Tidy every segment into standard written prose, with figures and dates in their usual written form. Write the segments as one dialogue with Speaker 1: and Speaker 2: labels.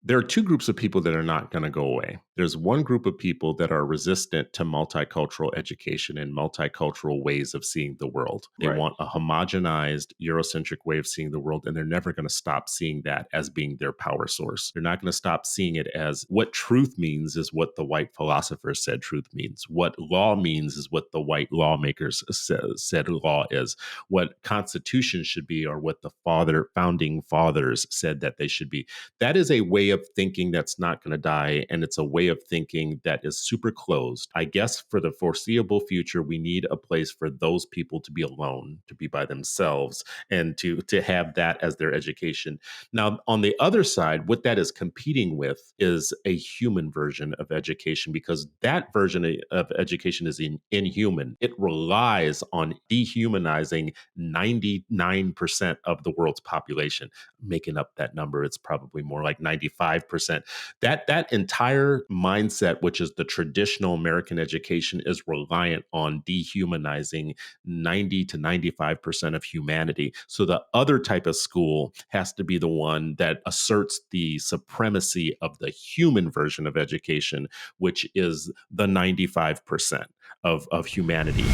Speaker 1: there are two groups of people that are not going to go away. There's one group of people that are resistant to multicultural education and multicultural ways of seeing the world. They
Speaker 2: Right.
Speaker 1: want a homogenized, eurocentric way of seeing the world, and they're never going to stop seeing that as being their power source. They're not going to stop seeing it as what truth means is what the white philosophers said truth means. What law means is what the white lawmakers said law is. What constitution should be or what the founding fathers said that they should be. That is a way of thinking that's not going to die, and it's a way of thinking that is super closed. I guess for the foreseeable future, we need a place for those people to be alone, to be by themselves, and to have that as their education. Now, on the other side, what that is competing with is a human version of education, because that version of education is inhuman. It relies on dehumanizing 99% of the world's population. Making up that number, it's probably more like 95%. That entire mindset, which is the traditional American education, is reliant on dehumanizing 90 to 95% of humanity. So the other type of school has to be the one that asserts the supremacy of the human version of education, which is the 95% of humanity.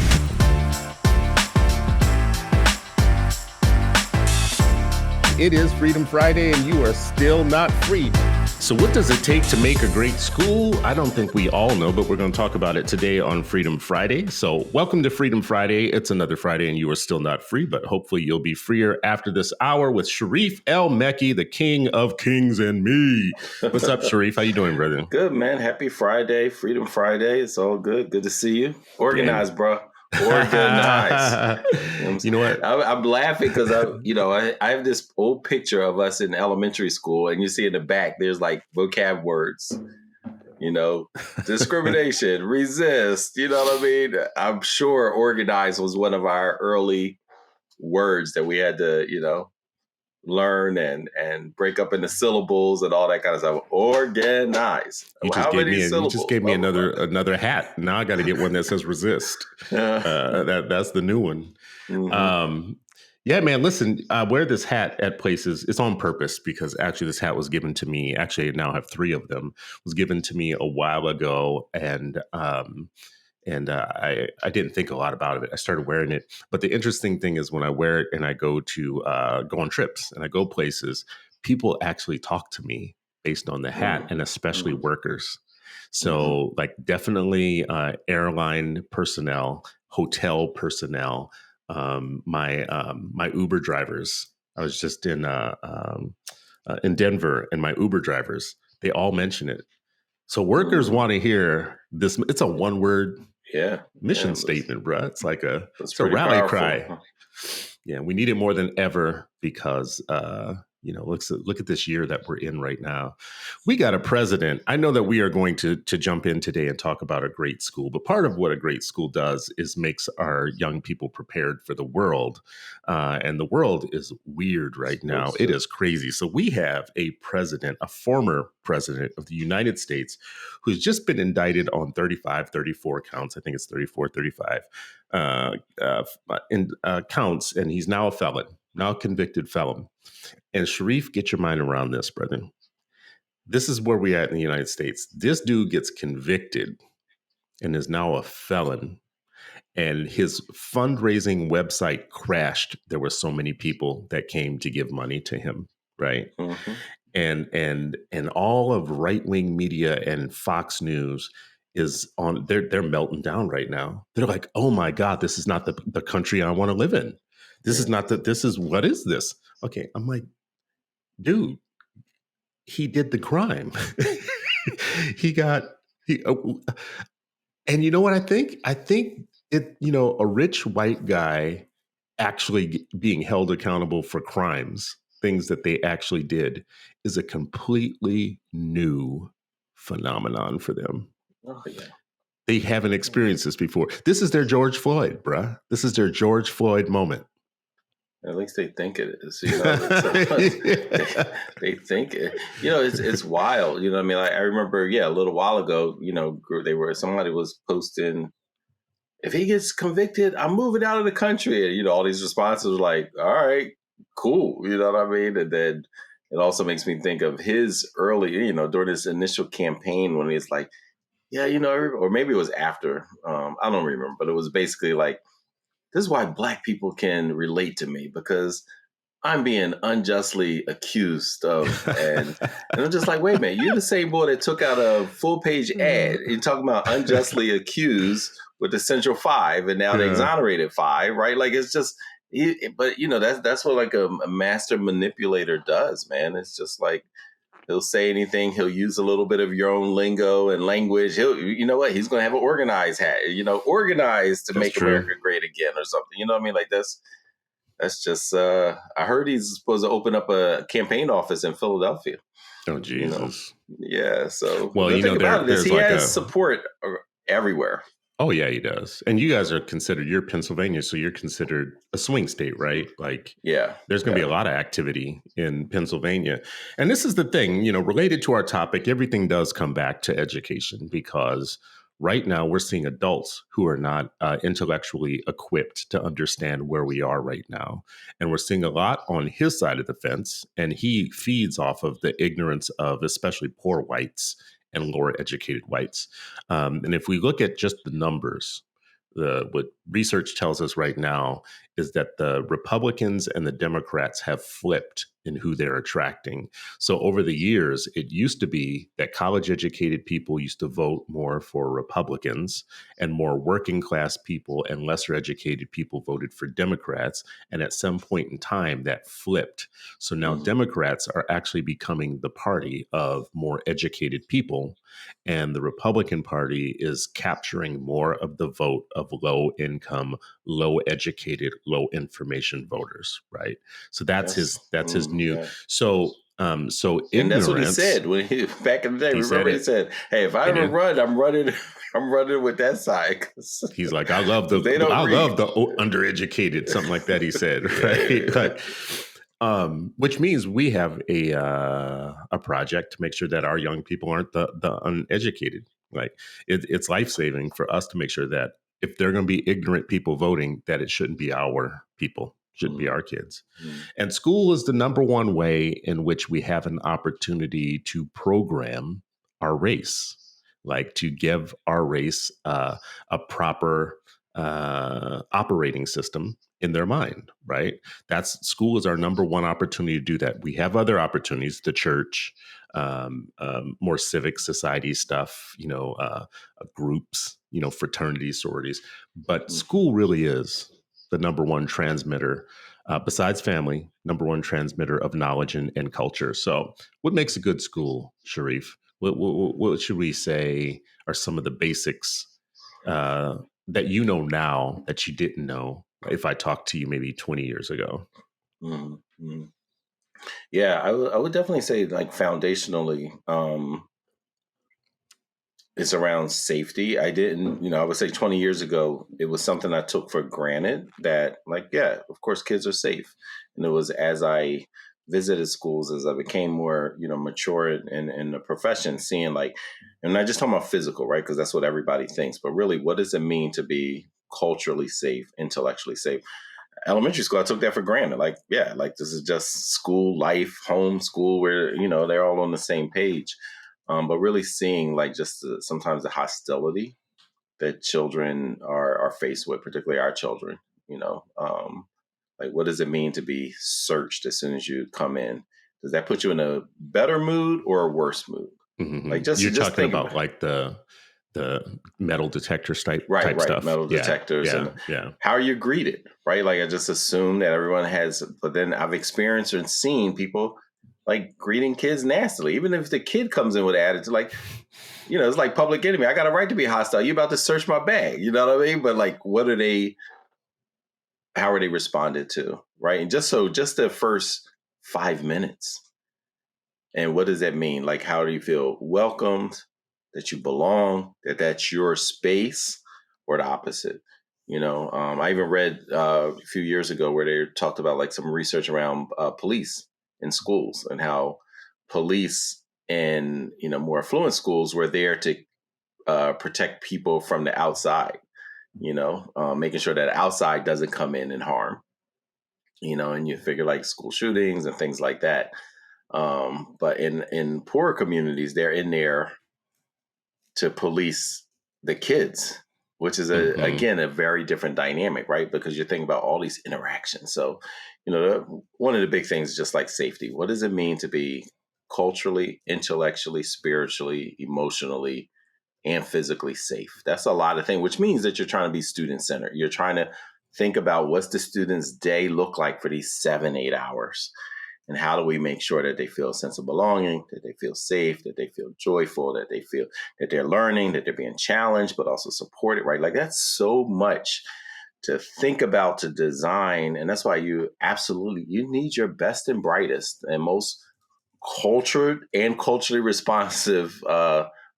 Speaker 3: It is Freedom Friday, and you are still not free.
Speaker 1: So what does it take to make a great school? I don't think we all know, but we're going to talk about it today on Freedom Friday. So welcome to Freedom Friday. It's another Friday and you are still not free, but hopefully you'll be freer after this hour with Sharif El-Mekki, the king of kings and me. What's up, Sharif? How you doing, brother?
Speaker 2: Good, man. Happy Friday, Freedom Friday. It's all good. Good to see you. Organized, bro. Organized.
Speaker 1: You know what?
Speaker 2: I'm laughing because I have this old picture of us in elementary school, and you see in the back there's like vocab words, discrimination, resist. You know what I mean? I'm sure organized was one of our early words that we had to, learn and break up into syllables and all that kind of stuff. Organize.
Speaker 1: You just gave me another hat. Now I got to get one that says resist. That's the new one. Mm-hmm. Yeah, man, listen, I wear this hat at places. It's on purpose because actually this hat was given to me. Actually, I now have 3 of them. Was given to me a while ago, and I didn't think a lot about it. I started wearing it. But the interesting thing is when I wear it and I go on trips and I go places, people actually talk to me based on the hat, and especially workers. So like definitely airline personnel, hotel personnel, my Uber drivers. I was just in Denver, and my Uber drivers, they all mention it. So workers want to hear this. It's a one-word mission statement, bro. It's like it's a rally powerful cry. Huh? Yeah, we need it more than ever because look at this year that we're in right now. We got a president. I know that we are going to jump in today and talk about a great school, but part of what a great school does is makes our young people prepared for the world. And the world is weird right now. It is crazy. So we have a former president of the United States, who's just been indicted on 34 counts. I think it's 35 counts, and he's now a felon. Now a convicted felon. And Sharif, get your mind around this, brother. This is where we're at in the United States. This dude gets convicted and is now a felon. And his fundraising website crashed. There were so many people that came to give money to him, right? Mm-hmm. And all of right-wing media and Fox News is on. They're melting down right now. They're like, oh my God, this is not the country I want to live in. What is this? Okay, I'm like, dude, he did the crime. And you know what I think? I think a rich white guy actually being held accountable for crimes, things that they actually did, is a completely new phenomenon for them.
Speaker 2: Oh, yeah.
Speaker 1: They haven't experienced this before. This is their George Floyd, bruh. This is their George Floyd moment.
Speaker 2: At least they think it is. They think it. It's wild. You know what I mean? Like, I remember, a little while ago, somebody was posting, if he gets convicted, I'm moving out of the country. And, all these responses were like, all right, cool. You know what I mean? And then it also makes me think of his early, during his initial campaign when he's like, yeah, or maybe it was after, I don't remember, but it was basically like, this is why Black people can relate to me, because I'm being unjustly accused of, and I'm just like, wait a minute, you're the same boy that took out a full page ad. You're talking about unjustly accused with the Central Five, and now the
Speaker 1: Yeah,
Speaker 2: exonerated five, right? Like it's just, but that's what like a master manipulator does, man. It's just like he'll say anything. He'll use a little bit of your own lingo and language. You know what? He's going to have an organized hat, organized to
Speaker 1: that's
Speaker 2: make
Speaker 1: true.
Speaker 2: America great again or something. You know what I mean? Like that's just, I heard he's supposed to open up a campaign office in Philadelphia,
Speaker 1: Oh,
Speaker 2: you know?
Speaker 1: Jesus.
Speaker 2: Yeah. So
Speaker 1: Well,
Speaker 2: the thing about it is
Speaker 1: there's
Speaker 2: he
Speaker 1: like
Speaker 2: has
Speaker 1: a,
Speaker 2: support everywhere.
Speaker 1: oh yeah, he does. And you guys are considered, you're Pennsylvania, so you're considered a swing state, right? Like
Speaker 2: Yeah.
Speaker 1: there's going to be a
Speaker 2: Yeah.
Speaker 1: lot of activity in Pennsylvania. And this is the thing, related to our topic, everything does come back to education, because right now we're seeing adults who are not intellectually equipped to understand where we are right now. And we're seeing a lot on his side of the fence, and he feeds off of the ignorance of especially poor whites and lower educated whites. And if we look at just the numbers, what research tells us right now is that the Republicans and the Democrats have flipped in who they're attracting. So over the years, it used to be that college educated people used to vote more for Republicans, and more working class people and lesser educated people voted for Democrats. And at some point in time, that flipped. So now
Speaker 2: Mhm.
Speaker 1: Democrats are actually becoming the party of more educated people, and the Republican Party is capturing more of the vote of low income, low educated, low information voters, right? So that's his new.
Speaker 2: Yeah.
Speaker 1: So
Speaker 2: And that's what he
Speaker 1: ignorance.
Speaker 2: said when he back in the day.
Speaker 1: He said
Speaker 2: Remember, he
Speaker 1: it.
Speaker 2: said, "Hey, if I
Speaker 1: He
Speaker 2: ever
Speaker 1: did.
Speaker 2: run, I'm running. I'm running with that side because
Speaker 1: He's like, I
Speaker 2: they don't
Speaker 1: love
Speaker 2: read."
Speaker 1: the undereducated, something like that. He said, right?
Speaker 2: Yeah.
Speaker 1: Like, which means we have a project to make sure that our young people aren't the uneducated. Like, it's life saving for us to make sure that if they're going to be ignorant people voting, that it shouldn't be our people, shouldn't be our kids.
Speaker 2: Mm-hmm.
Speaker 1: And school is the number one way in which we have an opportunity to program our race, like to give our race a proper operating system in their mind, right? That's school is our number one opportunity to do that. We have other opportunities, the church, more civic society stuff, groups, fraternities, sororities. But school really is the number one transmitter, besides family, number one transmitter of knowledge and culture. So, what makes a good school, Sharif? What should we say are some of the basics that you know now that you didn't know if I talked to you maybe 20 years ago?
Speaker 2: Mm-hmm. Yeah, I would definitely say like foundationally, it's around safety. I didn't, I would say 20 years ago, it was something I took for granted that, like, yeah, of course, kids are safe. And it was as I visited schools, as I became more, mature in the profession, seeing like, and not just talking about physical, right? Because that's what everybody thinks, but really, what does it mean to be culturally safe, intellectually safe? Elementary school, I took that for granted. Like, yeah, like this is just school life, home school, where they're all on the same page. But really seeing like just sometimes the hostility that children are faced with, particularly our children. Like what does it mean to be searched as soon as you come in? Does that put you in a better mood or a worse mood?
Speaker 1: Mm-hmm.
Speaker 2: Like just
Speaker 1: You're
Speaker 2: just
Speaker 1: talking
Speaker 2: think
Speaker 1: about
Speaker 2: about
Speaker 1: like the metal detectors type
Speaker 2: right
Speaker 1: stuff.
Speaker 2: metal
Speaker 1: Yeah,
Speaker 2: detectors
Speaker 1: yeah,
Speaker 2: and
Speaker 1: yeah.
Speaker 2: how are you greeted, right? Like I just assume that everyone has, but then I've experienced and seen people like greeting kids nastily, even if the kid comes in with attitude, like it's like Public Enemy. I got a right to be hostile. You about to search my bag, you know what I mean? But like, how are they responded to, right? And just the first 5 minutes, and what does that mean? Like, how do you feel welcomed, that you belong, that that's your space, or the opposite? I even read a few years ago where they talked about like some research around police in schools and how police in more affluent schools were there to protect people from the outside. Making sure that outside doesn't come in and harm. And you figure like school shootings and things like that. But in poorer communities, they're in there to police the kids, which is
Speaker 1: Mm-hmm.
Speaker 2: again a very different dynamic, right? Because you're thinking about all these interactions. So, one of the big things is just like safety. What does it mean to be culturally, intellectually, spiritually, emotionally, and physically safe? That's a lot of things, which means that you're trying to be student centered. You're trying to think about what's the student's day look like for these 7, 8 hours, and how do we make sure that they feel a sense of belonging, that they feel safe, that they feel joyful, that they feel that they're learning, that they're being challenged, but also supported, right? Like that's so much to think about, to design. And that's why you need your best and brightest and most cultured and culturally responsive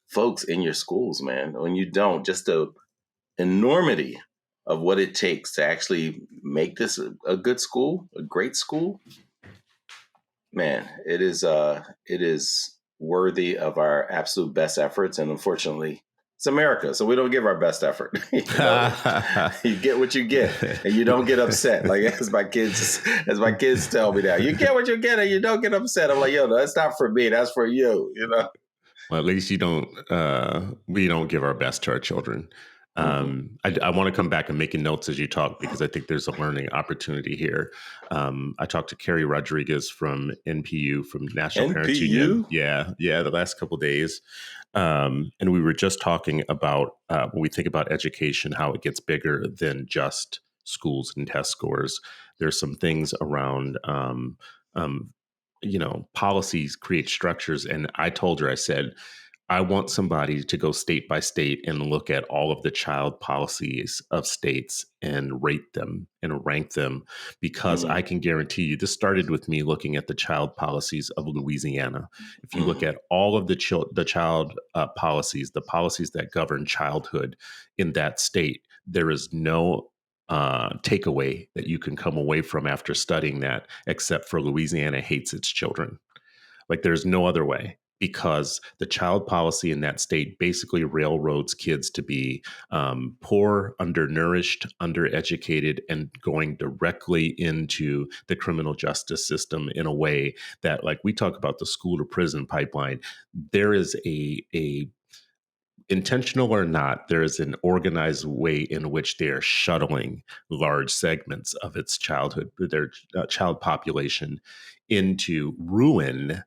Speaker 2: folks in your schools, man. When you don't, just the enormity of what it takes to actually make this a good school, a great school, man, it is worthy of our absolute best efforts. And unfortunately, it's America, so we don't give our best effort. You get what you get, and you don't get upset. Like as my kids tell me now, you get what you get, and you don't get upset. I'm like, yo, no, that's not for me. That's for you.
Speaker 1: Well, at least we don't give our best to our children.
Speaker 2: Mm-hmm.
Speaker 1: I want to come back and making notes as you talk, because I think there's a learning opportunity here. I talked to Carrie Rodriguez from NPU, from National Parents Union.
Speaker 2: NPU.
Speaker 1: Yeah. The last couple of days. And we were just talking about when we think about education, how it gets bigger than just schools and test scores. There's some things around um, policies create structures. And I told her, I said, I want somebody to go state by state and look at all of the child policies of states and rate them and rank them, because I can guarantee you this started with me looking at the child policies of Louisiana. If you look
Speaker 2: Mm-hmm.
Speaker 1: at all of the child policies, the policies that govern childhood in that state, there is no takeaway that you can come away from after studying that, except for Louisiana hates its children. Like there's no other way, because the child policy in that state basically railroads kids to be poor, undernourished, undereducated, and going directly into the criminal justice system in a way that, like we talk about the school to prison pipeline, there is a intentional or not, there is an organized way in which they are shuttling large segments of its their child population into ruin.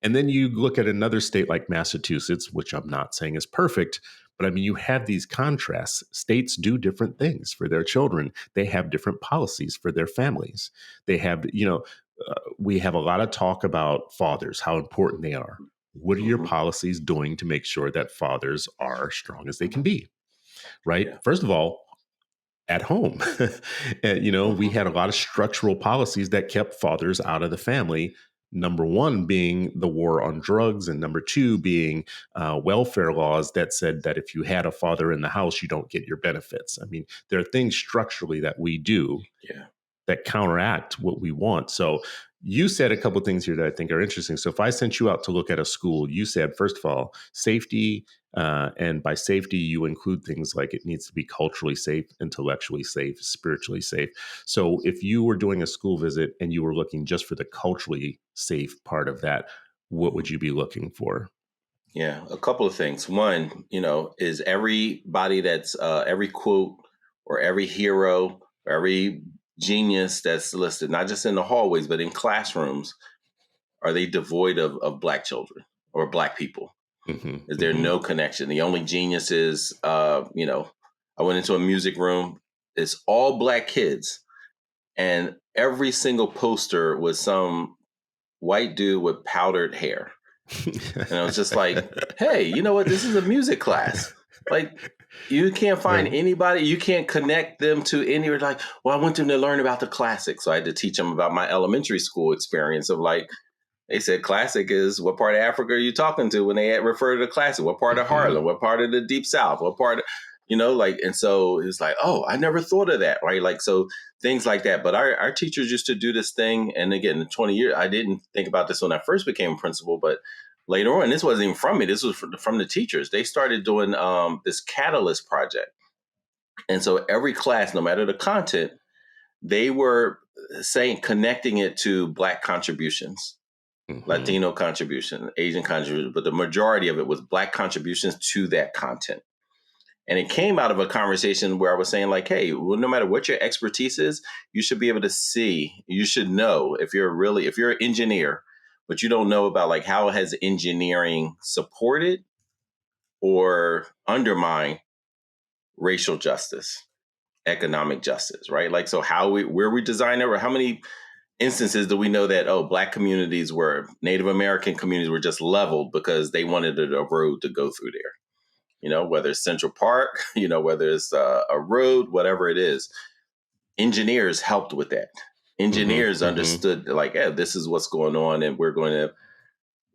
Speaker 1: And then you look at another state like Massachusetts, which I'm not saying is perfect, but I mean, you have these contrasts. States do different things for their children. They have different policies for their families. They have, we have a lot of talk about fathers, how important they are. What are your
Speaker 2: Mm-hmm.
Speaker 1: policies doing to make sure that fathers are strong as they can be? Right.
Speaker 2: Yeah.
Speaker 1: First of all, at home, and, we
Speaker 2: Mm-hmm.
Speaker 1: had a lot of structural policies that kept fathers out of the family. Number one being the war on drugs, and number two being welfare laws that said that if you had a father in the house, you don't get your benefits. I mean, there are things structurally that we do
Speaker 2: Yeah.
Speaker 1: that counteract what we want. So you said a couple of things here that I think are interesting. So if I sent you out to look at a school, you said, first of all, safety. And by safety, you include things like it needs to be culturally safe, intellectually safe, spiritually safe. So if you were doing a school visit and you were looking just for the culturally safe part of that, what would you be looking for?
Speaker 2: Yeah, a couple of things. One, is everybody that's every quote or every hero or every genius that's listed, not just in the hallways, but in classrooms, are they devoid of Black children or Black people?
Speaker 1: Mm-hmm,
Speaker 2: Is there
Speaker 1: mm-hmm.
Speaker 2: no connection? The only genius is, I went into a music room, it's all Black kids, and every single poster was some white dude with powdered hair. And I was just like, hey, you know what? This is a music class. Like, you can't find
Speaker 1: Right.
Speaker 2: anybody, you can't connect them to any, like, well, I want them to learn about the classics. So I had to teach them about my elementary school experience of like, they said classic is what part of Africa are you talking to when they refer to the classic? What part of
Speaker 1: Mm-hmm.
Speaker 2: Harlem? What part of the Deep South? What part of, like, and so it's like, oh, I never thought of that, right? Like, so things like that. But our teachers used to do this thing. And again, in 20 years, I didn't think about this when I first became a principal, but later on, this wasn't even from me. This was from the teachers. They started doing this Catalyst project. And so every class, no matter the content, they were connecting it to Black contributions.
Speaker 1: Mm-hmm.
Speaker 2: Latino contribution, Asian contribution, but the majority of it was Black contributions to that content. And it came out of a conversation where I was saying, like, hey, well, no matter what your expertise is, you should be able to see, you should know if you're an engineer, but you don't know about like how has engineering supported or undermined racial justice, economic justice, right? Like, so where we design it, or how many instances do we know that, Black communities Native American communities were just leveled because they wanted a road to go through there? Whether it's Central Park, whether it's a road, whatever it is, engineers helped with that. Engineers
Speaker 1: Mm-hmm. Mm-hmm.
Speaker 2: understood, like, yeah, this is what's going on, and we're going to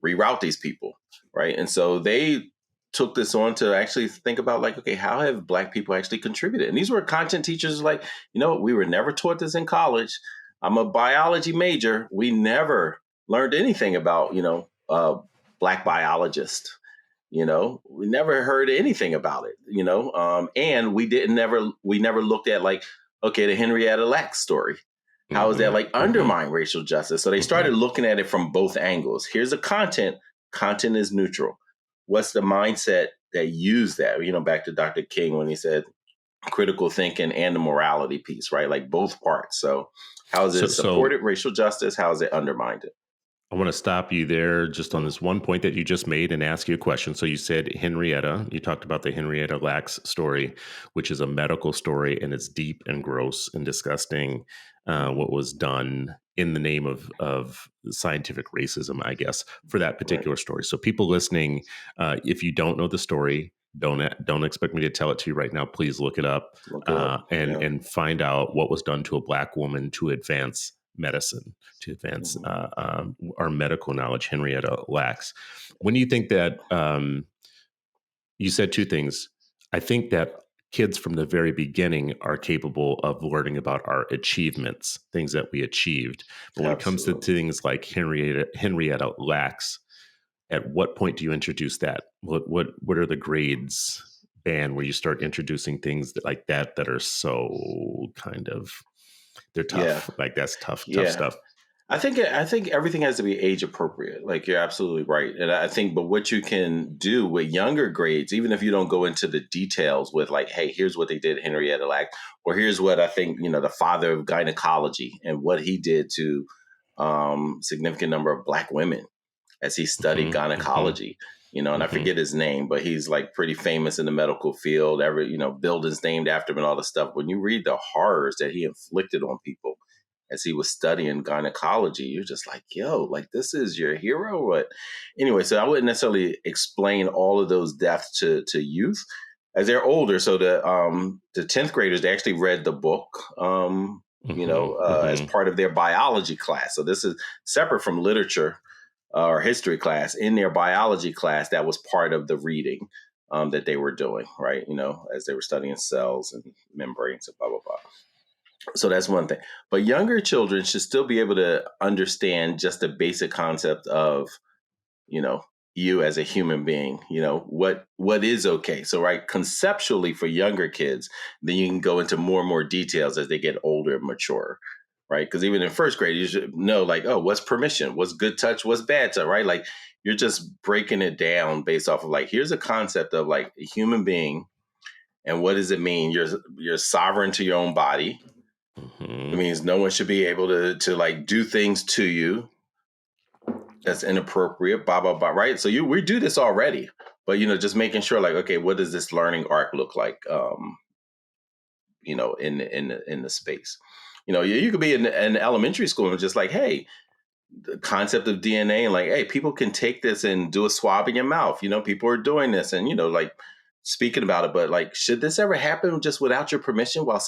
Speaker 2: reroute these people, right? And so they took this on to actually think about, like, okay, how have Black people actually contributed? And these were content teachers, like, we were never taught this in college. I'm a biology major. We never learned anything about, Black biologists. We never heard anything about it, and we never looked at, like, okay, the Henrietta Lacks story. How is that, like,
Speaker 1: Mm-hmm.
Speaker 2: undermine racial justice? So they
Speaker 1: Mm-hmm.
Speaker 2: started looking at it from both angles. Here's the content is neutral. What's the mindset that used that? Back to Dr. King when he said critical thinking and the morality piece, right? Like both parts. So how has it
Speaker 1: So
Speaker 2: supported racial justice? How has it undermined it?
Speaker 1: I want to stop you there just on this one point that you just made and ask you a question. So you said Henrietta, you talked about the Henrietta Lacks story, which is a medical story, and it's deep and gross and disgusting, what was done in the name of scientific racism, I guess, for that
Speaker 2: Right.
Speaker 1: particular story. So people listening, if you don't know the story, don't expect me to tell it to you right now. Please look it up,
Speaker 2: Look it up. Yeah.
Speaker 1: and find out what was done to a Black woman to advance medicine, to advance
Speaker 2: Mhm.
Speaker 1: our medical knowledge. Henrietta Lacks. When you think that, you said two things. I think that kids from the very beginning are capable of learning about our achievements, things that we achieved. But when it comes to
Speaker 2: Absolutely.
Speaker 1: things like Henrietta Lacks, at what point do you introduce that? What are the grades band where you start introducing things that are so kind of, they're
Speaker 2: Yeah.
Speaker 1: tough. Like that's tough
Speaker 2: Yeah.
Speaker 1: stuff.
Speaker 2: I think everything has to be age appropriate. Like, you're absolutely right. And I think, but what you can do with younger grades, even if you don't go into the details with, like, hey, here's what they did at Henrietta Lack, or here's what I think, the father of gynecology and what he did to significant number of Black women as he studied
Speaker 1: Mm-hmm, mm-hmm,
Speaker 2: gynecology. And I
Speaker 1: mm-hmm.
Speaker 2: forget his name, but he's like pretty famous in the medical field. Buildings named after him and all this stuff. When you read the horrors that he inflicted on people as he was studying gynecology, you're just like, yo, like, this is your hero. But anyway, so I wouldn't necessarily explain all of those deaths to youth as they're older. So the 10th graders, they actually read the book,
Speaker 1: Mm-hmm,
Speaker 2: as
Speaker 1: mm-hmm.
Speaker 2: part of their biology class. So this is separate from literature or history class. In their biology class, that was part of the reading that they were doing, right? As they were studying cells and membranes and blah, blah, blah. So that's one thing. But younger children should still be able to understand just the basic concept of, you know, you as a human being, what is okay. So, right, conceptually for younger kids, then you can go into more and more details as they get older and mature, right? Because even in first grade, you should know, like, oh, what's permission? What's good touch? What's bad touch, right? Like, you're just breaking it down based off of, like, here's a concept of, like, a human being and what does it mean? You're sovereign to your own body. It
Speaker 1: Mm-hmm.
Speaker 2: means no one should be able to like do things to you that's inappropriate, blah blah blah. Right. So we do this already, but just making sure, like, okay, what does this learning arc look like? In the space. You could be in elementary school and just like, hey, the concept of DNA, and like, hey, people can take this and do a swab in your mouth. People are doing this, and like speaking about it. But like, should this ever happen just without your permission while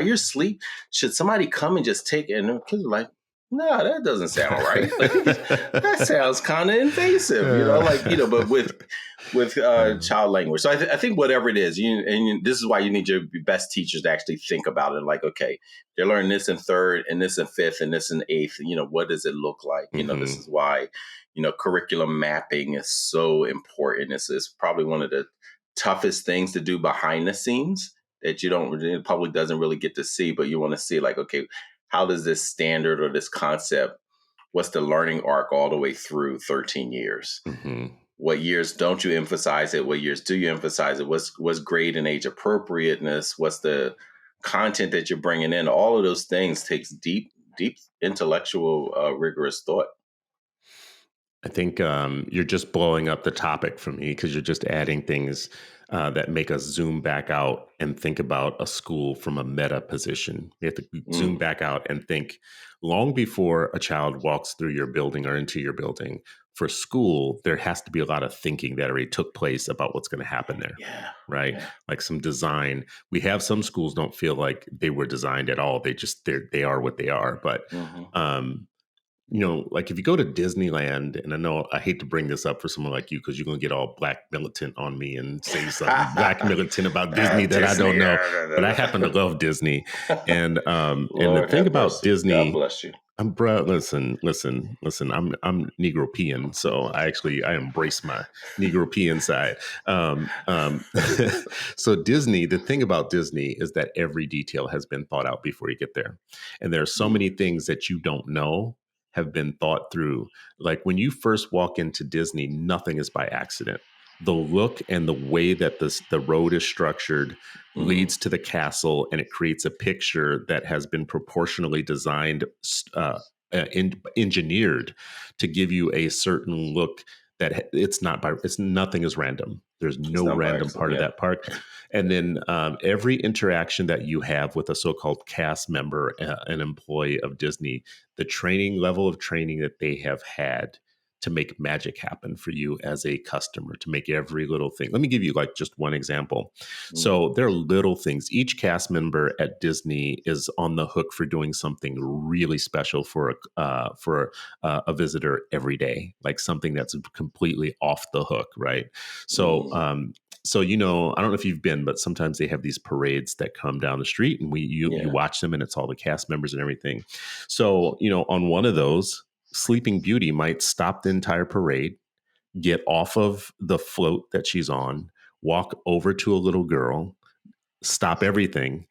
Speaker 2: you're asleep? Should somebody come and just take it? And the kids are like, no, that doesn't sound right. Like, that sounds kind of invasive, but with child language. So I think whatever it is, this is why you need your best teachers to actually think about it. Like, okay, they're learning this in third and this in fifth and this in eighth. What does it look like? This
Speaker 1: Mm-hmm.
Speaker 2: is why, curriculum mapping is so important. It's probably one of the toughest things to do behind the scenes that the public doesn't really get to see, but you want to see, like, okay, how does this standard or this concept what's the learning arc all the way through 13 years?
Speaker 1: Mm-hmm.
Speaker 2: What years don't you emphasize it? What years do you emphasize it? What's grade and age appropriateness? What's the content that you're bringing in? All of those things takes deep intellectual, rigorous thought.
Speaker 1: I think you're just blowing up the topic for me because you're just adding things that make us zoom back out and think about a school from a meta position. We have to zoom back out and think long before a child walks through your building or into your building. For school, there has to be a lot of thinking that already took place about what's going to happen there.
Speaker 2: Yeah.
Speaker 1: Right.
Speaker 2: Yeah.
Speaker 1: Like some design. We have some schools don't feel like they were designed at all. They are what they are. But like if you go to Disneyland, and I know I hate to bring this up for someone like you because you're going to get all black militant on me and say something black militant about Disney that I don't know, but I happen to love Disney. And the thing about Disney,
Speaker 2: God bless you.
Speaker 1: Listen. I'm Negropean, so I embrace my Negropean side. So Disney, the thing about Disney is that every detail has been thought out before you get there, and there are so many things that you don't know have been thought through. Like when you first walk into Disney, nothing is by accident. The look and the way that the road is structured leads to the castle, and it creates a picture that has been proportionally designed, engineered to give you a certain look that nothing is random. There's no random part of that park. And then every interaction that you have with a so-called cast member, an employee of Disney, the level of training that they have had to make magic happen for you as a customer, to make every little thing. Let me give you like just one example. So there are little things. Each cast member at Disney is on the hook for doing something really special for a visitor every day, like something that's completely off the hook, right? So I don't know if you've been, but sometimes they have these parades that come down the street, and you watch them, and it's all the cast members and everything. So, on one of those, Sleeping Beauty might stop the entire parade, get off of the float that she's on, walk over to a little girl, stop everything,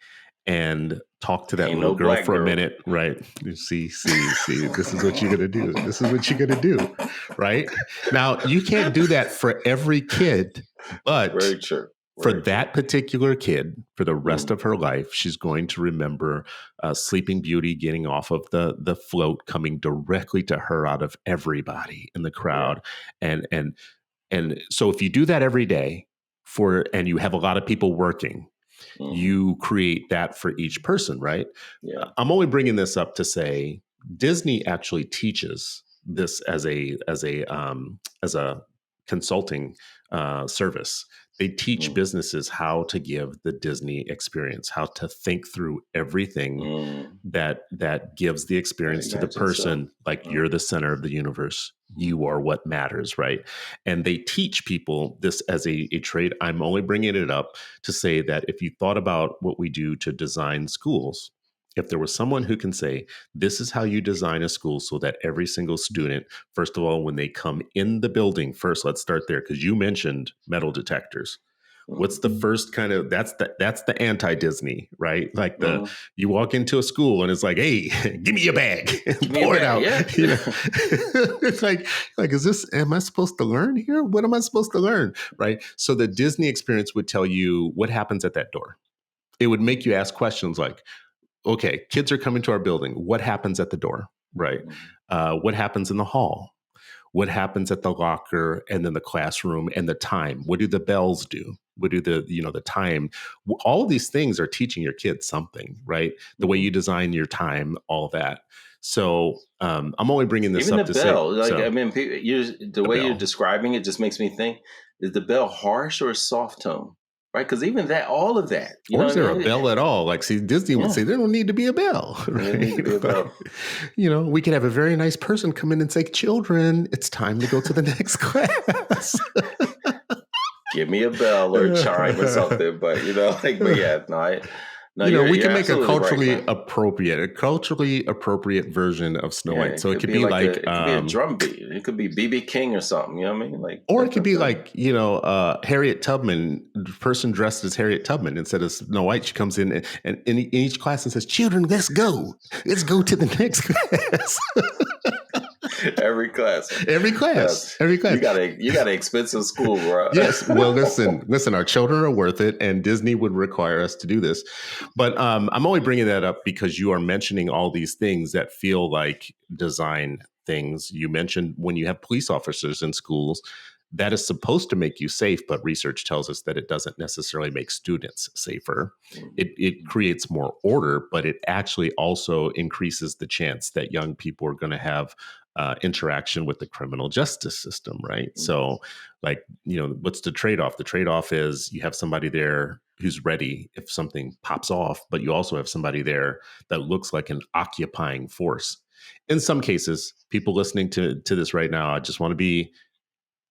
Speaker 1: and talk to that little girl for a minute, right? See, this is what you're going to do. This is what you're going to do, right? Now, you can't do that for every kid, but
Speaker 2: Very true.
Speaker 1: For that particular kid, for the rest of her life, she's going to remember Sleeping Beauty getting off of the float, coming directly to her out of everybody in the crowd. And so if you do that every day and you have a lot of people working, you create that for each person, right?
Speaker 2: Yeah.
Speaker 1: I'm only bringing this up to say Disney actually teaches this as a consulting service. They teach businesses how to give the Disney experience, how to think through everything that gives the experience to the person. Like you're the center of the universe. You are what matters, right? And they teach people this as a trade. I'm only bringing it up to say that if you thought about what we do to design schools, if there was someone who can say, this is how you design a school so that every single student, first of all, when they come in the building, first, let's start there, because you mentioned metal detectors. What's the first kind of, that's the anti-Disney, right? Like you walk into a school and it's like, hey, give me your bag and pour it out. Yeah. It's like, am I supposed to learn here? What am I supposed to learn? Right. So the Disney experience would tell you what happens at that door. It would make you ask questions like, okay, kids are coming to our building. What happens at the door, right? What happens in the hall? What happens at the locker and then the classroom and the time? What do the bells do? What do the time? All of these things are teaching your kids something, right? The way you design your time, all that. So I'm only bringing this
Speaker 2: even
Speaker 1: up
Speaker 2: the
Speaker 1: to
Speaker 2: bell,
Speaker 1: say,
Speaker 2: the way you're describing it just makes me think: is the bell harsh or soft tone? Right, because even that, all of that,
Speaker 1: or is there a bell at all? Like, see, Disney would say there don't need to be a bell. Right?
Speaker 2: There need to be a bell.
Speaker 1: We could have a very nice person come in and say, "Children, it's time to go to the next class."
Speaker 2: Give me a bell or a chime or something. But
Speaker 1: we can make a culturally appropriate version of Snow White. So it could be like
Speaker 2: it could be a drum beat. It could be BB King or something. You know what I mean? Like,
Speaker 1: or it could be like Harriet Tubman, person dressed as Harriet Tubman instead of Snow White. She comes in and in each class and says, "Children, let's go to the next class."
Speaker 2: Every class.
Speaker 1: Every class. Every class.
Speaker 2: You got an expensive school, bro.
Speaker 1: Yes. Well, listen, our children are worth it, and Disney would require us to do this. But I'm only bringing that up because you are mentioning all these things that feel like design things. You mentioned when you have police officers in schools, that is supposed to make you safe, but research tells us that it doesn't necessarily make students safer. It creates more order, but it actually also increases the chance that young people are going to have interaction with the criminal justice system, right? So, like, what's the trade-off? The trade-off is you have somebody there who's ready if something pops off, but you also have somebody there that looks like an occupying force. In some cases, people listening to this right now, I just want to be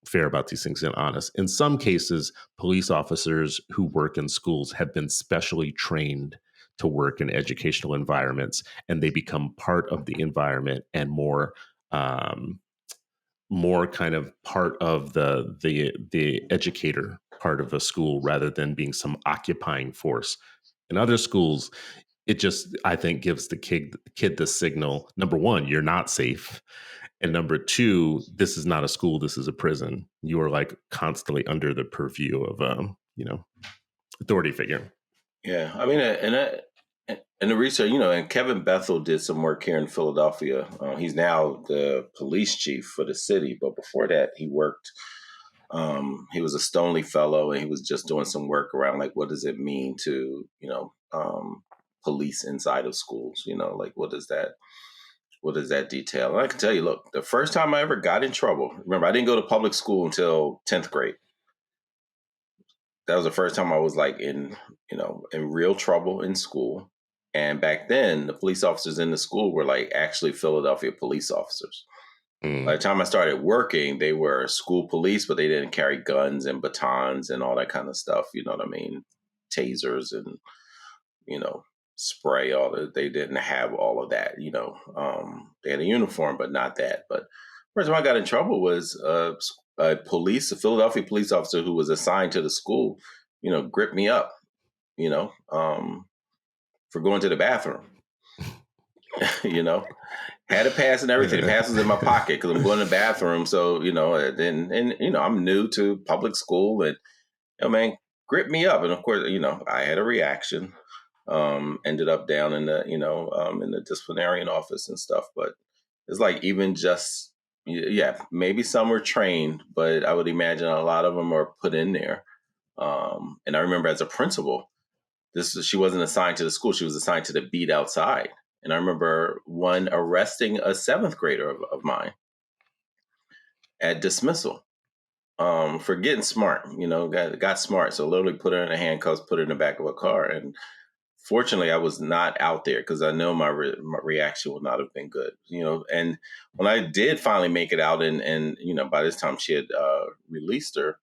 Speaker 1: fair about these things and honest. In some cases, police officers who work in schools have been specially trained to work in educational environments, and they become part of the environment and more kind of part of the educator part of a school rather than being some occupying force. In other schools, it just, I think, gives the kid the signal. Number one, you're not safe. And number two, this is not a school. This is a prison. You are like constantly under the purview of, authority figure.
Speaker 2: Yeah. I mean, and the research, and Kevin Bethel did some work here in Philadelphia. He's now the police chief for the city. But before that, he worked, he was a Stoneleigh fellow, and he was just doing some work around like, what does it mean to, police inside of schools? Like, what does that detail? And I can tell you, look, the first time I ever got in trouble, remember, I didn't go to public school until 10th grade. That was the first time I was like in real trouble in school. And back then, the police officers in the school were like actually Philadelphia police officers. By the time I started working, they were school police, but they didn't carry guns and batons and all that kind of stuff. You know what I mean? Tasers and, spray, all that. They didn't have all of that, they had a uniform, but not that. But first time I got in trouble was a Philadelphia police officer who was assigned to the school, gripped me up, for going to the bathroom, had a pass and everything. The pass was in my pocket because I'm going to the bathroom. So, and I'm new to public school and, gripped me up. And of course, I had a reaction. Ended up down in the, in the disciplinarian office and stuff. But it's like even just, maybe some were trained, but I would imagine a lot of them are put in there. And I remember as a principal, she wasn't assigned to the school. She was assigned to the beat outside. And I remember one arresting a 7th grader of mine at dismissal for getting smart, got smart. So literally put her in the handcuffs, put her in the back of a car. And fortunately, I was not out there because I know my reaction would not have been good, And when I did finally make it out, and by this time she had released her,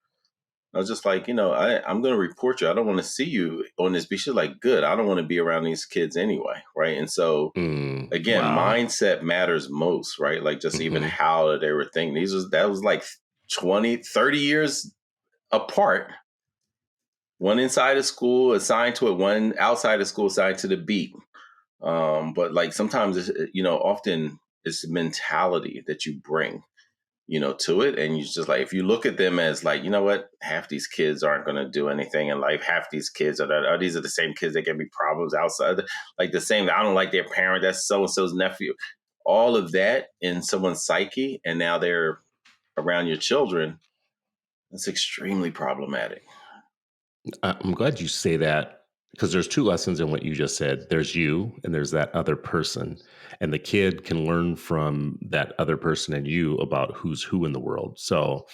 Speaker 2: I was just like, I'm going to report you. I don't want to see you on this beat. She's like, good. I don't want to be around these kids anyway, right? And so, again, mindset matters most, right? Like just even how they were thinking. That was like 20, 30 years apart. One inside of school assigned to it, one outside of school assigned to the beat. But like sometimes, often it's the mentality that you bring, to it. And you just like, if you look at them as like, you know what, half these kids aren't going to do anything in life. Half these kids these are the same kids that give me problems outside. Like the same, I don't like their parent. That's so-and-so's nephew. All of that in someone's psyche. And now they're around your children. That's extremely problematic.
Speaker 1: I'm glad you say that because there's two lessons in what you just said. There's you and there's that other person. And the kid can learn from that other person and you about who's who in the world. So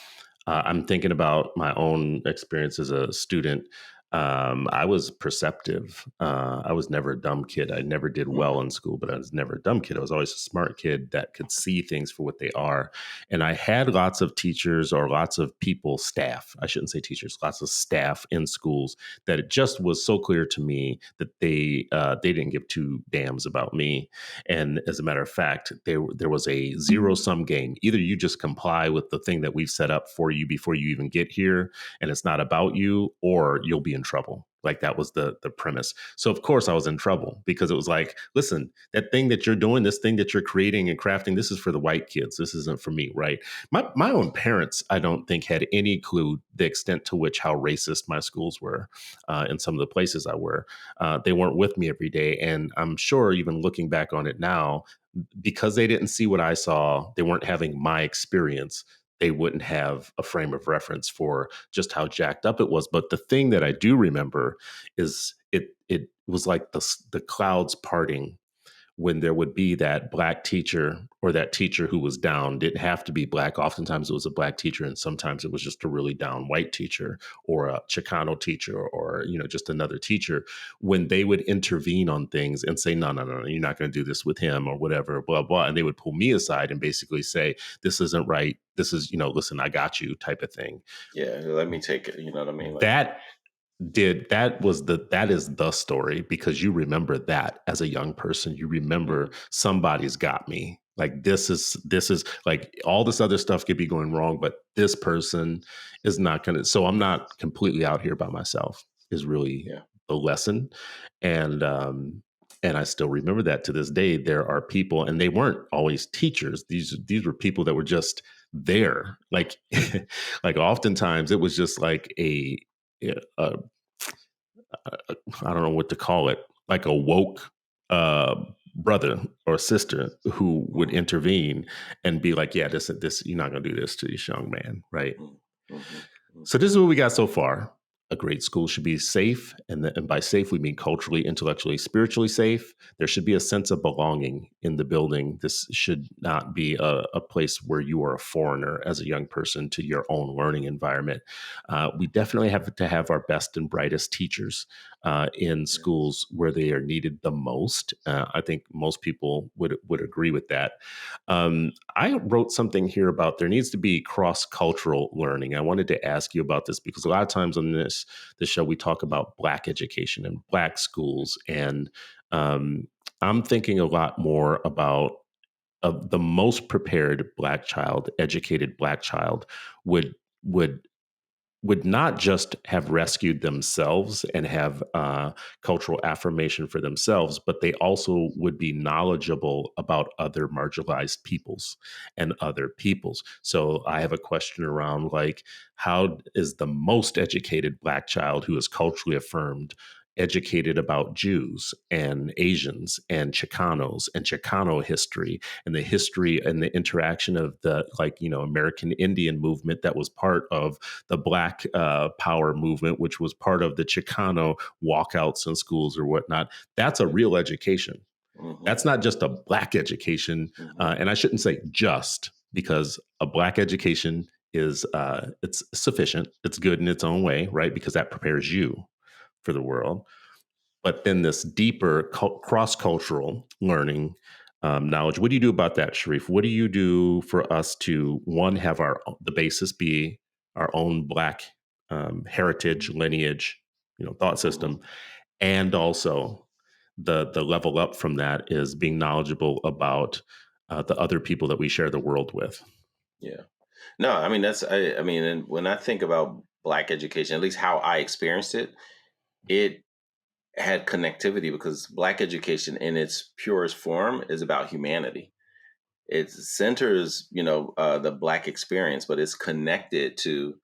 Speaker 1: I'm thinking about my own experience as a student. I was perceptive. I was never a dumb kid. I never did well in school, but I was never a dumb kid. I was always a smart kid that could see things for what they are. And I had lots of teachers or lots of people, staff, I shouldn't say teachers, lots of staff in schools that it just was so clear to me that they didn't give two damns about me. And as a matter of fact, there was a zero-sum game. Either you just comply with the thing that we've set up for you before you even get here, and it's not about you, or you'll be in trouble. Like that was the premise. So of course I was in trouble because it was like, listen, that thing that you're doing, this thing that you're creating and crafting, this is for the white kids. This isn't for me, right? My own parents, I don't think, had any clue the extent to which how racist my schools were in some of the places I were. They weren't with me every day, and I'm sure even looking back on it now, because they didn't see what I saw, they weren't having my experience, they wouldn't have a frame of reference for just how jacked up it was. But the thing that I do remember is it was like the clouds parting when there would be that black teacher or that teacher who was down. Didn't have to be black. Oftentimes it was a black teacher, and sometimes it was just a really down white teacher or a Chicano teacher or, just another teacher. When they would intervene on things and say, no, no, no, you're not going to do this with him or whatever, blah, blah. And they would pull me aside and basically say, this isn't right. This is, listen, I got you type of thing.
Speaker 2: Yeah, let me take it. You know what I mean? Like,
Speaker 1: that is the story, because you remember that as a young person. You remember somebody's got me. Like this is like all this other stuff could be going wrong, but this person is not gonna. So I'm not completely out here by myself is really
Speaker 2: yeah.
Speaker 1: the lesson. And I still remember that to this day. There are people, and they weren't always teachers. These were people that were just there. Like like oftentimes it was just like a I don't know what to call it, like a woke brother or sister who would intervene and be like, yeah, this, you're not going to do this to this young man. Right.
Speaker 2: Mm-hmm. Mm-hmm.
Speaker 1: So this is what we got so far. A great school should be safe. And by safe, we mean culturally, intellectually, spiritually safe. There should be a sense of belonging in the building. This should not be a place where you are a foreigner as a young person to your own learning environment. We definitely have to have our best and brightest teachers in schools where they are needed the most. I think most people would agree with that. I wrote something here about there needs to be cross-cultural learning. I wanted to ask you about this because a lot of times on this show, we talk about Black education and Black schools. And I'm thinking a lot more about the most prepared Black child, educated Black child would would not just have rescued themselves and have cultural affirmation for themselves, but they also would be knowledgeable about other marginalized peoples and other peoples. So I have a question around like, how is the most educated Black child who is culturally affirmed educated about Jews and Asians and Chicanos and Chicano history and the history and the interaction of the American Indian movement that was part of the Black Power movement, which was part of the Chicano walkouts in schools or whatnot. That's a real education. Mm-hmm. That's not just a Black education. Mm-hmm. And I shouldn't say just, because a Black education is it's sufficient. It's good in its own way, right? Because that prepares you for the world. But then this deeper cross-cultural learning knowledge. What do you do about that, Sharif? What do you do for us to, one, have the basis be our own Black heritage, lineage, thought system, and also the level up from that is being knowledgeable about the other people that we share the world with.
Speaker 2: Yeah. No, I mean, and when I think about Black education, at least how I experienced it, it had connectivity because Black education in its purest form is about humanity. It centers, the Black experience, but it's connected to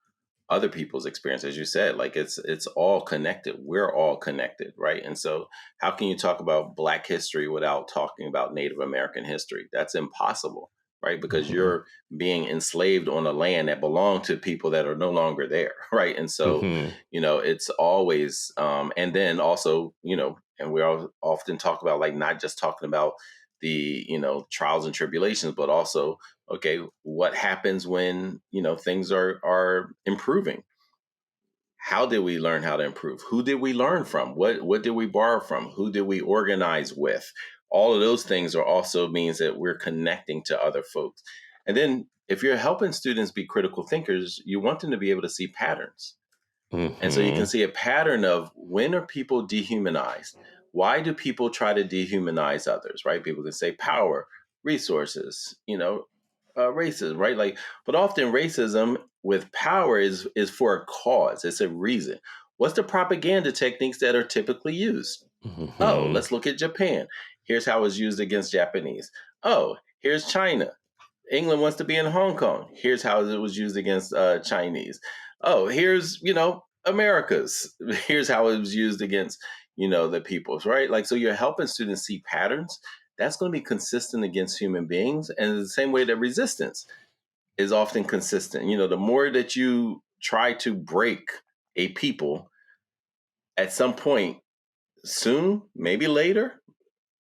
Speaker 2: other people's experience. As you said, like it's all connected. We're all connected, right? And so how can you talk about Black history without talking about Native American history? That's impossible, right? Because you're being enslaved on a land that belonged to people that are no longer there, right? And so, it's always, and then also, and we all often talk about like not just talking about the, trials and tribulations, but also, okay, what happens when, things are improving? How did we learn how to improve? Who did we learn from? What did we borrow from? Who did we organize with? All of those things are also means that we're connecting to other folks. And then if you're helping students be critical thinkers, you want them to be able to see patterns. And so you can see a pattern of when are people dehumanized? Why do people try to dehumanize others, right? People can say power, resources, racism, right? Like, but often racism with power is for a cause. It's a reason. What's the propaganda techniques that are typically used? Oh,
Speaker 1: Mm-hmm.
Speaker 2: let's look at Japan. Here's how it's used against Japanese. Oh, here's China. England wants to be in Hong Kong. Here's how it was used against Chinese. Oh, here's, Americas. Here's how it was used against, the peoples, right? Like, so you're helping students see patterns. That's going to be consistent against human beings. And the same way that resistance is often consistent. The more that you try to break a people at some point, soon, maybe later,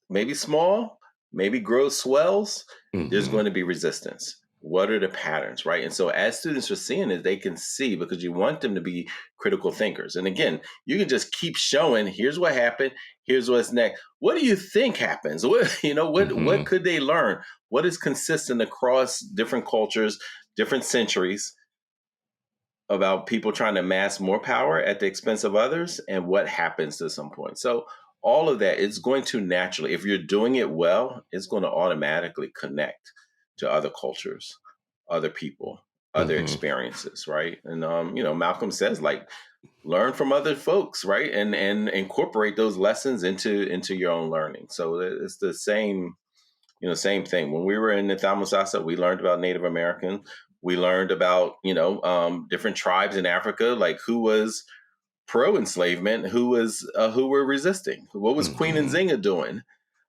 Speaker 2: maybe small, maybe growth swells, there's
Speaker 1: Mm-hmm.
Speaker 2: going to be resistance. What are the patterns, right? And so as students are seeing it, they can see, because you want them to be critical thinkers. And again, you can just keep showing, here's what happened, here's what's next. What do you think happens? What
Speaker 1: Mm-hmm.
Speaker 2: could they learn? What is consistent across different cultures, different centuries, about people trying to amass more power at the expense of others, and what happens to some point. So all of that, it's going to naturally, if you're doing it well, it's going to automatically connect to other cultures, other people, other
Speaker 1: Mm-hmm.
Speaker 2: experiences, right? And Malcolm says, like, learn from other folks, right? And incorporate those lessons into your own learning. So it's the same thing. When we were in Nithamusasa, we learned about Native American. We learned about, different tribes in Africa, like who was pro enslavement, who were resisting. What was Queen
Speaker 1: Mm-hmm.
Speaker 2: Nzinga doing?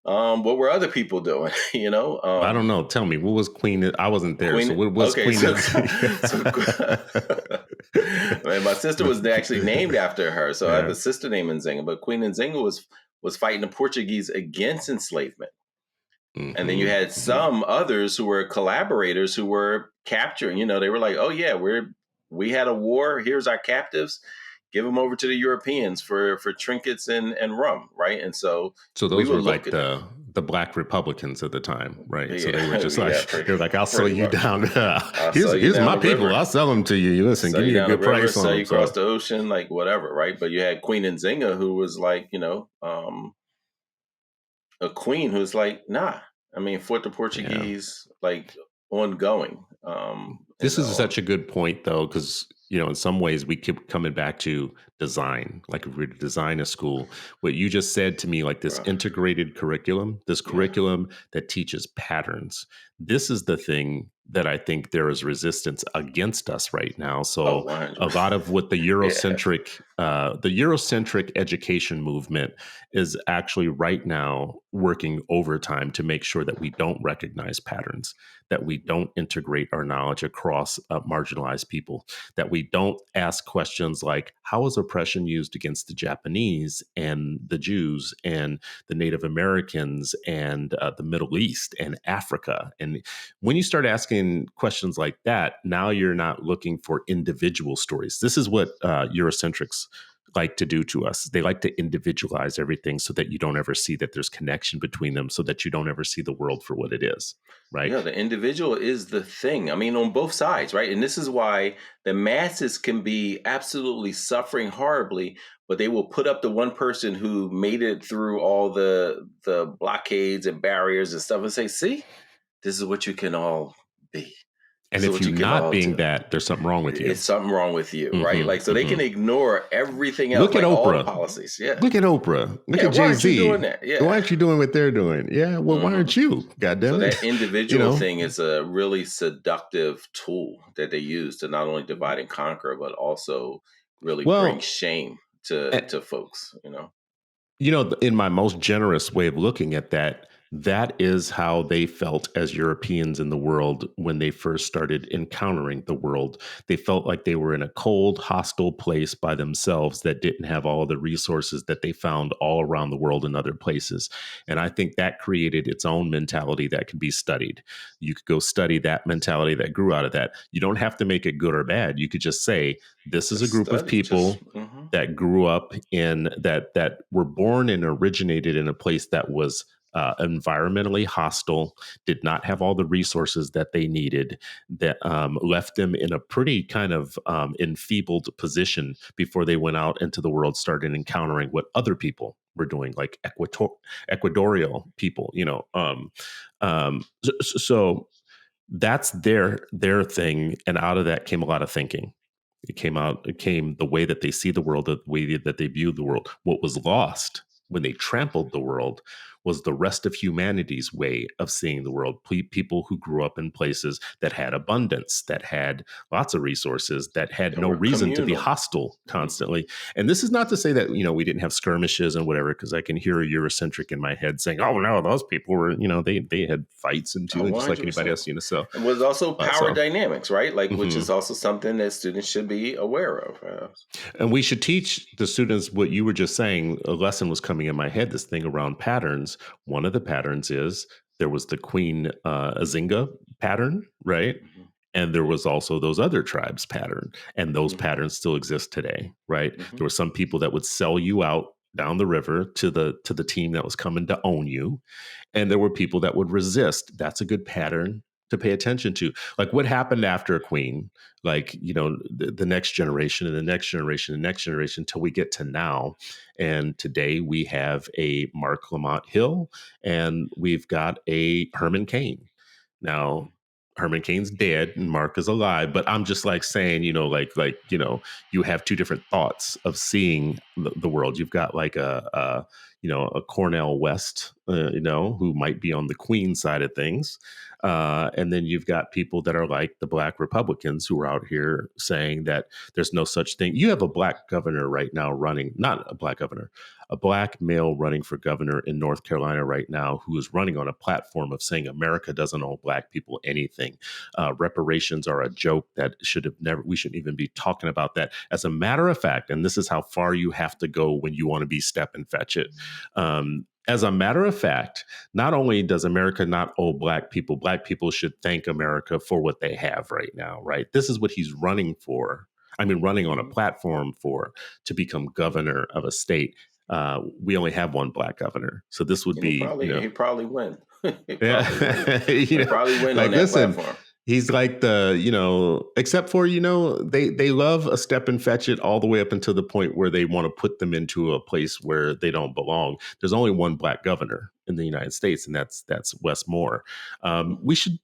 Speaker 2: What were other people doing?
Speaker 1: I don't know. Tell me, what was Queen? I wasn't there. So
Speaker 2: Queen.
Speaker 1: what was
Speaker 2: Okay,
Speaker 1: Queen?
Speaker 2: so man, my sister was actually named after her. So I have
Speaker 1: Yeah.
Speaker 2: a sister named Nzinga, but Queen Nzinga was fighting the Portuguese against enslavement. And then you
Speaker 1: Mm-hmm.
Speaker 2: had
Speaker 1: Mm-hmm.
Speaker 2: some others who were collaborators who were capturing. They were like, "Oh yeah, we had a war. Here's our captives. Give them over to the Europeans for trinkets and rum, right?" And so
Speaker 1: So
Speaker 2: we
Speaker 1: those
Speaker 2: would
Speaker 1: were
Speaker 2: look
Speaker 1: like
Speaker 2: at that.
Speaker 1: the black Republicans at the time, right? So they were
Speaker 2: Yeah,
Speaker 1: just
Speaker 2: yeah,
Speaker 1: like they're like, I'll sell
Speaker 2: pretty
Speaker 1: you
Speaker 2: much.
Speaker 1: down.
Speaker 2: I'll
Speaker 1: here's
Speaker 2: sell you
Speaker 1: here's
Speaker 2: down
Speaker 1: my
Speaker 2: the
Speaker 1: people.
Speaker 2: river,
Speaker 1: I'll sell them to you. You listen,
Speaker 2: sell
Speaker 1: give
Speaker 2: you
Speaker 1: me a
Speaker 2: down the
Speaker 1: good
Speaker 2: river,
Speaker 1: price on
Speaker 2: sell
Speaker 1: them.
Speaker 2: you across
Speaker 1: So
Speaker 2: the ocean, like whatever, right? But you had Queen Nzinga, who was like, a queen who's like, nah. I mean, fought the
Speaker 1: yeah.
Speaker 2: Portuguese like ongoing.
Speaker 1: This is such a good point, though, because in some ways we keep coming back to design. Like if we were to design a school, what you just said to me, like this
Speaker 2: Bro,
Speaker 1: integrated curriculum, this
Speaker 2: yeah.
Speaker 1: curriculum that teaches patterns. This is the thing that I think there is resistance against us right now.
Speaker 2: Oh,
Speaker 1: So
Speaker 2: 100.
Speaker 1: a lot of what
Speaker 2: Yeah.
Speaker 1: the Eurocentric education movement is actually right now working overtime to make sure that we don't recognize patterns, that we don't integrate our knowledge across marginalized people, that we don't ask questions like, how is oppression used against the Japanese and the Jews and the Native Americans and the Middle East and Africa? And when you start asking questions like that, now you're not looking for individual stories. This is what Eurocentrics like to do to us. They like to individualize everything so that you don't ever see that there's connection between them, so that you don't ever see the world for what it is. Right.
Speaker 2: Yeah, the individual is the thing. I mean, on both sides, right? And this is why the masses can be absolutely suffering horribly, but they will put up the one person who made it through all the blockades and barriers and stuff and say, "See, this is what you can all be. This
Speaker 1: And
Speaker 2: is
Speaker 1: if
Speaker 2: what
Speaker 1: you're
Speaker 2: you can
Speaker 1: not
Speaker 2: all
Speaker 1: being
Speaker 2: do.
Speaker 1: that, there's something wrong with you.
Speaker 2: It's something wrong with you," right?
Speaker 1: Hmm.
Speaker 2: Like, so they
Speaker 1: Hmm.
Speaker 2: can ignore everything else,
Speaker 1: Look at
Speaker 2: like all the
Speaker 1: Oprah.
Speaker 2: policies. Yeah.
Speaker 1: Look at Oprah. Look
Speaker 2: Yeah.
Speaker 1: at
Speaker 2: Why
Speaker 1: Jay
Speaker 2: aren't you doing
Speaker 1: Z.
Speaker 2: that?
Speaker 1: Why
Speaker 2: Yeah.
Speaker 1: aren't you doing what they're doing? Yeah. Well, why
Speaker 2: hmm
Speaker 1: aren't you? God
Speaker 2: So
Speaker 1: damn it.
Speaker 2: that individual thing is a really seductive tool that they use to not only divide and conquer, but also really bring
Speaker 1: Well,
Speaker 2: shame to folks.
Speaker 1: In my most generous way of looking at that, that is how they felt as Europeans in the world when they first started encountering the world. They felt like they were in a cold, hostile place by themselves that didn't have all of the resources that they found all around the world in other places. And I think that created its own mentality that can be studied. You could go study that mentality that grew out of that. You don't have to make it good or bad. You could just say, this is a
Speaker 2: Just
Speaker 1: group of
Speaker 2: study, just
Speaker 1: people that grew up in that were born and originated in a place that was environmentally hostile, did not have all the resources that they needed, that left them in a pretty kind of enfeebled position before they went out into the world, started encountering what other people were doing, like Ecuadorial people, so that's their thing, and out of that came a lot of thinking. It came the way that they see the world, the way that they view the world. What was lost when they trampled the world was the rest of humanity's way of seeing the world. People who grew up in places that had abundance, that had lots of resources, that had
Speaker 2: And
Speaker 1: no
Speaker 2: we're
Speaker 1: reason to be
Speaker 2: communal.
Speaker 1: hostile constantly. And this is not to say that, we didn't have skirmishes and whatever, because I can hear a Eurocentric in my head saying, oh no, those people were, they had fights and too,
Speaker 2: Oh,
Speaker 1: and just like anybody
Speaker 2: 100%.
Speaker 1: else, so.
Speaker 2: And was also power
Speaker 1: So,
Speaker 2: dynamics, right? Like, which
Speaker 1: mhm.
Speaker 2: is also something that students should be aware of.
Speaker 1: And we should teach the students what you were just saying. A lesson was coming in my head, this thing around patterns. One of the patterns is there was the Queen Azinga pattern, right?
Speaker 2: Mhm.
Speaker 1: And there was also those other tribes pattern. And those
Speaker 2: Mhm.
Speaker 1: patterns still exist today, right?
Speaker 2: Mhm.
Speaker 1: There were some people that would sell you out down the river to the team that was coming to own you. And there were people that would resist. That's a good pattern to pay attention to. Like what happened after a queen, like, the next generation and the next generation and the next generation till we get to now. And today we have a Mark Lamont Hill and we've got a Herman Cain. Now, Herman Cain's dead and Mark is alive, but I'm just like saying, you have two different thoughts of seeing the world. You've got like a Cornell West, who might be on the Queen side of things. And then you've got people that are like the Black Republicans who are out here saying that there's no such thing. You have a Black governor right now running, not a Black governor, a Black male running for governor in North Carolina right now who is running on a platform of saying America doesn't owe Black people anything. Reparations are a joke that we shouldn't even be talking about that. As a matter of fact, and this is how far you have to go when you want to be step and fetch it. As a matter of fact, not only does America not owe Black people should thank America for what they have right now, right? This is what he's running for. I mean, running on a platform for to become governor of a state. We only have one Black governor. So this would
Speaker 2: And
Speaker 1: be,
Speaker 2: he probably win.
Speaker 1: yeah,
Speaker 2: He probably win on
Speaker 1: like
Speaker 2: that
Speaker 1: listen,
Speaker 2: platform.
Speaker 1: he's like except for, they love a step and fetch it all the way up until the point where they want to put them into a place where they don't belong. There's only one Black governor in the United States, and that's Wes Moore. We should,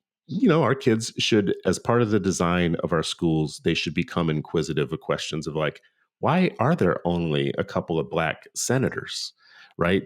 Speaker 1: our kids should, as part of the design of our schools, they should become inquisitive of questions of like, why are there only a couple of Black senators, right?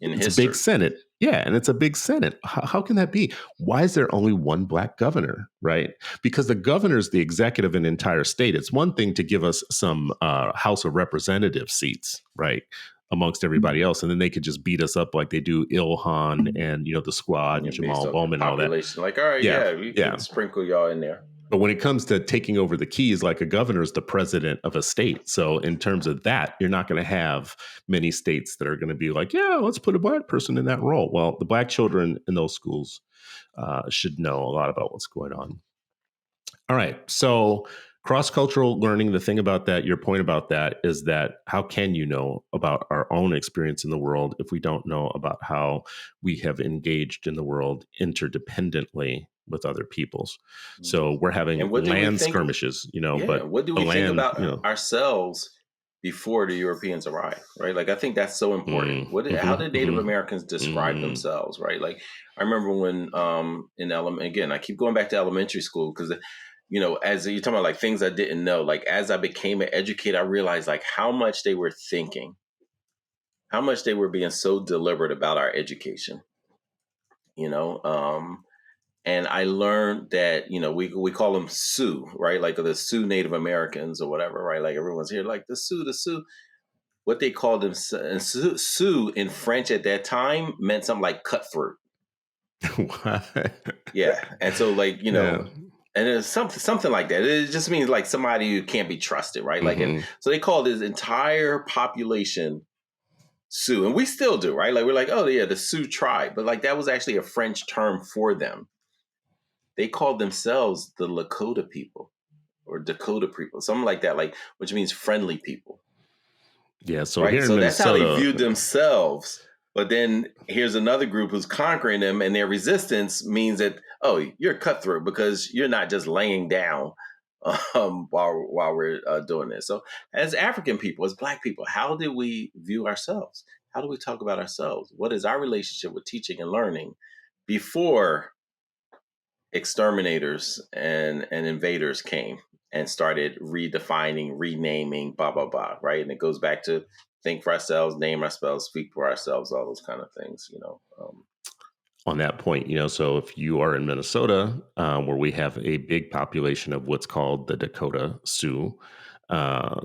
Speaker 2: In
Speaker 1: It's a big
Speaker 2: history.
Speaker 1: Senate. Yeah, and it's a big Senate. How can that be? Why is there only one Black governor, right? Because the governor is the executive in an entire state. It's one thing to give us some House of Representative seats, right, amongst everybody else, and then they could just beat us up like they do Ilhan and, the squad and
Speaker 2: Based
Speaker 1: Jamal
Speaker 2: off the
Speaker 1: Bowman and all that.
Speaker 2: population. Like, all right,
Speaker 1: Yeah,
Speaker 2: we
Speaker 1: yeah.
Speaker 2: can sprinkle y'all in there.
Speaker 1: But when it comes to taking over the keys, like a governor is the president of a state. So in terms of that, you're not going to have many states that are going to be like, yeah, let's put a Black person in that role. Well, the Black children in those schools should know a lot about what's going on. All right. So cross-cultural learning, the thing about that, your point about that is that how can you know about our own experience in the world if we don't know about how we have engaged in the world interdependently with other peoples? So we're having
Speaker 2: And what do we
Speaker 1: land
Speaker 2: think?
Speaker 1: skirmishes,
Speaker 2: Yeah.
Speaker 1: but
Speaker 2: What do we
Speaker 1: the
Speaker 2: think
Speaker 1: land,
Speaker 2: about ourselves before the Europeans arrive? Right. Like, I think that's so important. How did Native Americans describe themselves? Right. Like, I remember when again, I keep going back to elementary school because as you're talking about like things I didn't know, like as I became an educator, I realized like how much they were thinking, how much they were being so deliberate about our education. And I learned that, we call them Sioux, right? Like the Sioux Native Americans or whatever, right? Like everyone's here, like the Sioux. What they called them, and Sioux in French at that time meant something like cutthroat. Yeah. And so like, and it's something like that. It just means like somebody who can't be trusted, right? Like, and so they called this entire population Sioux, and we still do, right? Like we're like, oh yeah, the Sioux tribe, but like that was actually a French term for them. They called themselves the Lakota people or Dakota people, something like that, like which means friendly people.
Speaker 1: Yeah, so
Speaker 2: right,
Speaker 1: here in
Speaker 2: so
Speaker 1: Minnesota,
Speaker 2: that's how they viewed themselves. But then here's another group who's conquering them, and their resistance means that, oh, you're cutthroat because you're not just laying down while we're doing this. So as African people, as Black people, how do we view ourselves? How do we talk about ourselves? What is our relationship with teaching and learning before exterminators and invaders came? and started redefining, renaming, blah, blah, blah, right? And it goes back to think for ourselves, name ourselves, speak for ourselves, all those kind of things,
Speaker 1: On that point, so if you are in Minnesota, where we have a big population of what's called the Dakota Sioux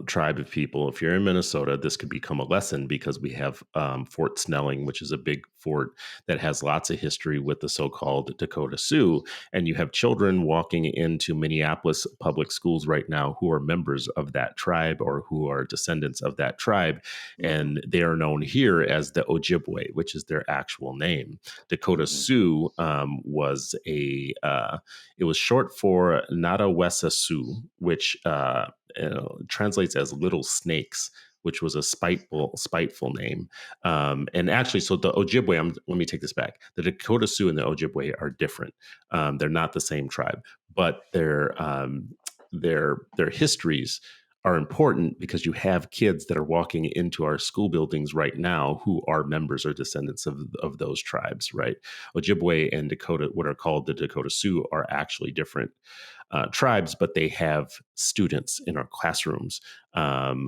Speaker 1: tribe of people, if you're in Minnesota, this could become a lesson because we have Fort Snelling, which is a big fort that has lots of history with the so-called Dakota Sioux. And you have children walking into Minneapolis public schools right now who are members of that tribe or who are descendants of that tribe. And they are known here as the Ojibwe, which is their actual name. Dakota Sioux was it was short for Nadawesa Sioux, which translates as little snakes, which was a spiteful name. And actually, so the Ojibwe, let me take this back. The Dakota Sioux and the Ojibwe are different. They're not the same tribe, but their histories are important because you have kids that are walking into our school buildings right now who are members or descendants of those tribes, right? Ojibwe and Dakota, what are called the Dakota Sioux, are actually different tribes, but they have students in our classrooms that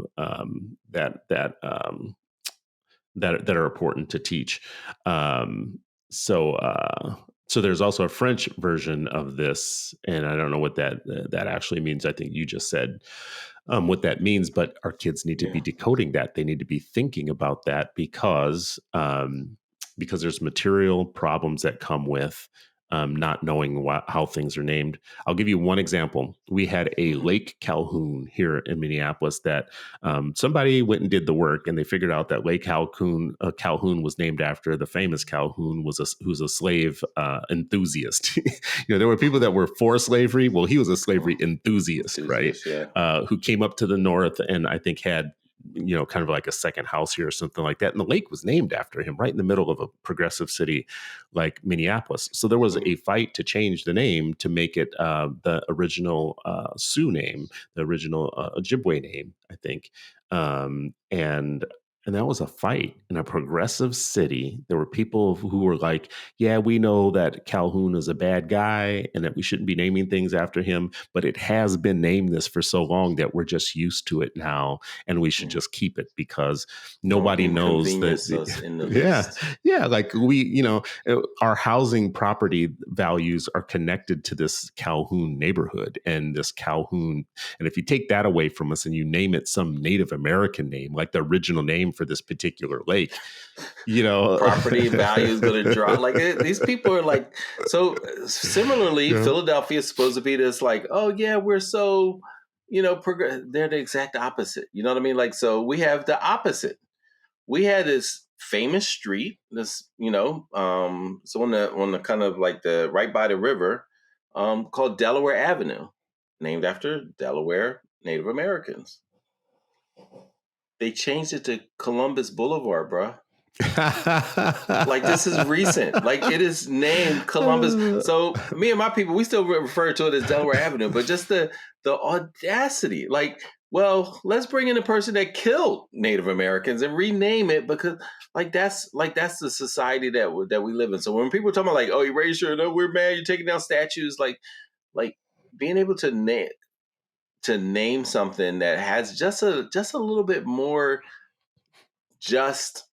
Speaker 1: are important to teach. So there's also a French version of this, and I don't know what that actually means. I think you just said what that means, but our kids need to be decoding that. They need to be thinking about that because there's material problems that come with not knowing how things are named. I'll give you one example. We had a Lake Calhoun here in Minneapolis that somebody went and did the work, and they figured out that Lake Calhoun was named after the famous Calhoun, who's a slave enthusiast. There were people that were for slavery. Well, he was a slavery enthusiast, right? Yeah. Who came up to the north and I think had kind of like a second house here or something like that. And the lake was named after him right in the middle of a progressive city like Minneapolis. So there was a fight to change the name to make it the original Sioux name, the original Ojibwe name, I think. And that was a fight in a progressive city. There were people who were like, yeah, we know that Calhoun is a bad guy and that we shouldn't be naming things after him, but it has been named this for so long that we're just used to it now. And we should just keep it because nobody knows that. Yeah. Like our housing property values are connected to this Calhoun neighborhood and this Calhoun. And if you take that away from us and you name it some Native American name, like the original name for this particular lake,
Speaker 2: property values going to drop. Like these people are like, so similarly, Philadelphia is supposed to be this like, oh yeah, we're so, they're the exact opposite. You know what I mean? Like, so we have the opposite. We had this famous street, this, so on the kind of like the right by the river, called Delaware Avenue, named after Delaware Native Americans. They changed it to Columbus Boulevard, bro. Like this is recent. Like it is named Columbus. So me and my people, we still refer to it as Delaware Avenue, but just the audacity. Like, well, let's bring in the person that killed Native Americans and rename it because that's the society that we live in. So when people are talking about like, oh, erasure, no, we're mad, you're taking down statues, like being able to name something that has just a little bit more just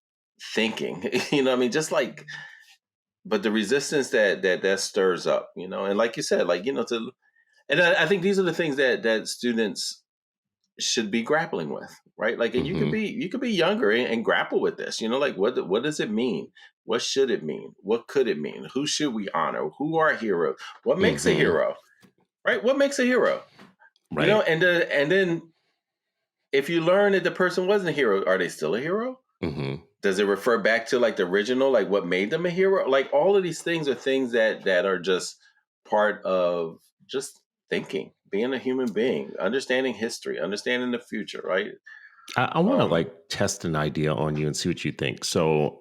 Speaker 2: thinking, what I mean? Just like, but the resistance that stirs up, and like you said, like, and I think these are the things that students should be grappling with, right? Like, and you could be younger and grapple with this, like what does it mean? What should it mean? What could it mean? Who should we honor? Who are heroes? What makes a hero, right? What makes a hero? Right. And then if you learn that the person wasn't a hero, are they still a hero? Mm-hmm. Does it refer back to like the original, like what made them a hero? Like all of these things are things that are just part of just thinking, being a human being, understanding history, understanding the future, right?
Speaker 1: I want to test an idea on you and see what you think. So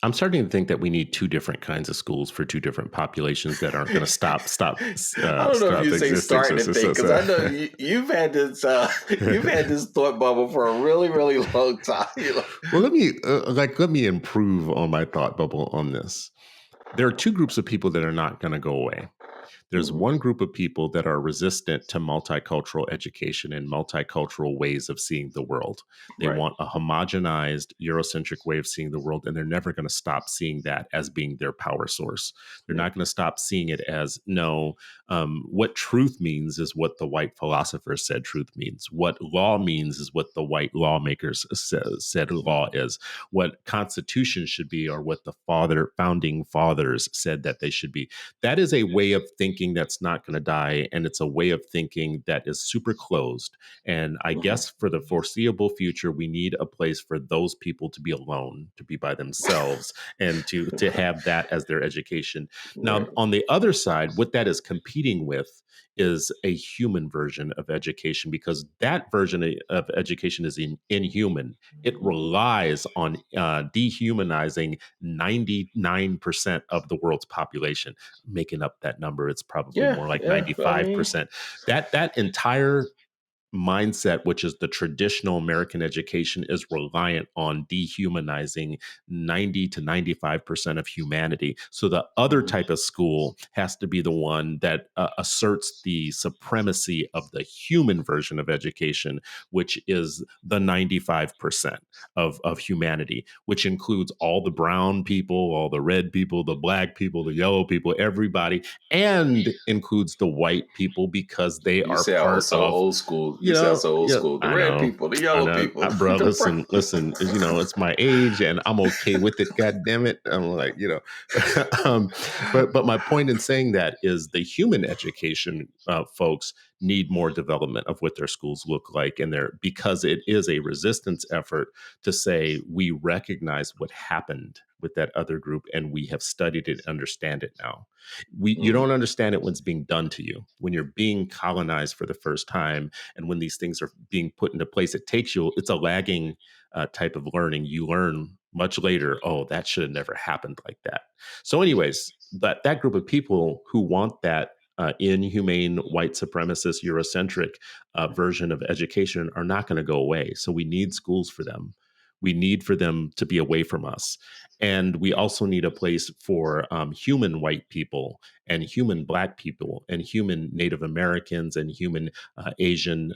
Speaker 1: I'm starting to think that we need two different kinds of schools for two different populations that aren't going to stop.
Speaker 2: I don't know if you say starting to think because I know you've had this thought bubble for a really, really long time.
Speaker 1: Well, let me improve on my thought bubble on this. There are two groups of people that are not going to go away. There's one group of people that are resistant to multicultural education and multicultural ways of seeing the world. They
Speaker 2: Right.
Speaker 1: want a homogenized Eurocentric way of seeing the world, and they're never going to stop seeing that as being their power source. They're
Speaker 2: Yeah.
Speaker 1: not going to stop seeing it as, no, what truth means is what the white philosophers said truth means. What law means is what the white lawmakers said law is. What constitution should be or what the founding fathers said that they should be. That is a way of thinking that's not going to die. And it's a way of thinking that is super closed. And I guess for the foreseeable future, we need a place for those people to be alone, to be by themselves, and to have that as their education. Now,
Speaker 2: Right.
Speaker 1: on the other side, what that is competing with is a human version of education, because that version of education is inhuman. It relies on dehumanizing 99% of the world's population. Making up that number, it's probably
Speaker 2: Yeah.
Speaker 1: more like
Speaker 2: Yeah. I mean,
Speaker 1: 95%. That entire mindset, which is the traditional American education, is reliant on dehumanizing 90 to 95% of humanity. So the other type of school has to be the one that asserts the supremacy of the human version of education, which is the 95% of humanity, which includes all the brown people, all the red people, the black people, the yellow people, everybody, and includes the white people, because they
Speaker 2: you
Speaker 1: are
Speaker 2: sound
Speaker 1: part
Speaker 2: so
Speaker 1: of,
Speaker 2: old school. You sound so old
Speaker 1: yeah,
Speaker 2: school. The
Speaker 1: I
Speaker 2: red
Speaker 1: know.
Speaker 2: people, the
Speaker 1: I
Speaker 2: yellow
Speaker 1: know,
Speaker 2: people,
Speaker 1: bro.
Speaker 2: the brown.
Speaker 1: Listen. It's my age, and I'm okay with it. God damn it! I'm like, but my point in saying that is the human education folks need more development of what their schools look like, and because it is a resistance effort to say we recognize what happened with that other group, and we have studied it, understand it now. You don't understand it when it's being done to you, when you're being colonized for the first time, and when these things are being put into place. It's a lagging type of learning. You learn much later, oh, that should have never happened like that. So anyways, that group of people who want that inhumane, white supremacist, Eurocentric version of education are not going to go away. So we need schools for them. We need for them to be away from us. And we also need a place for human white people and human Black people and human Native Americans and human Asian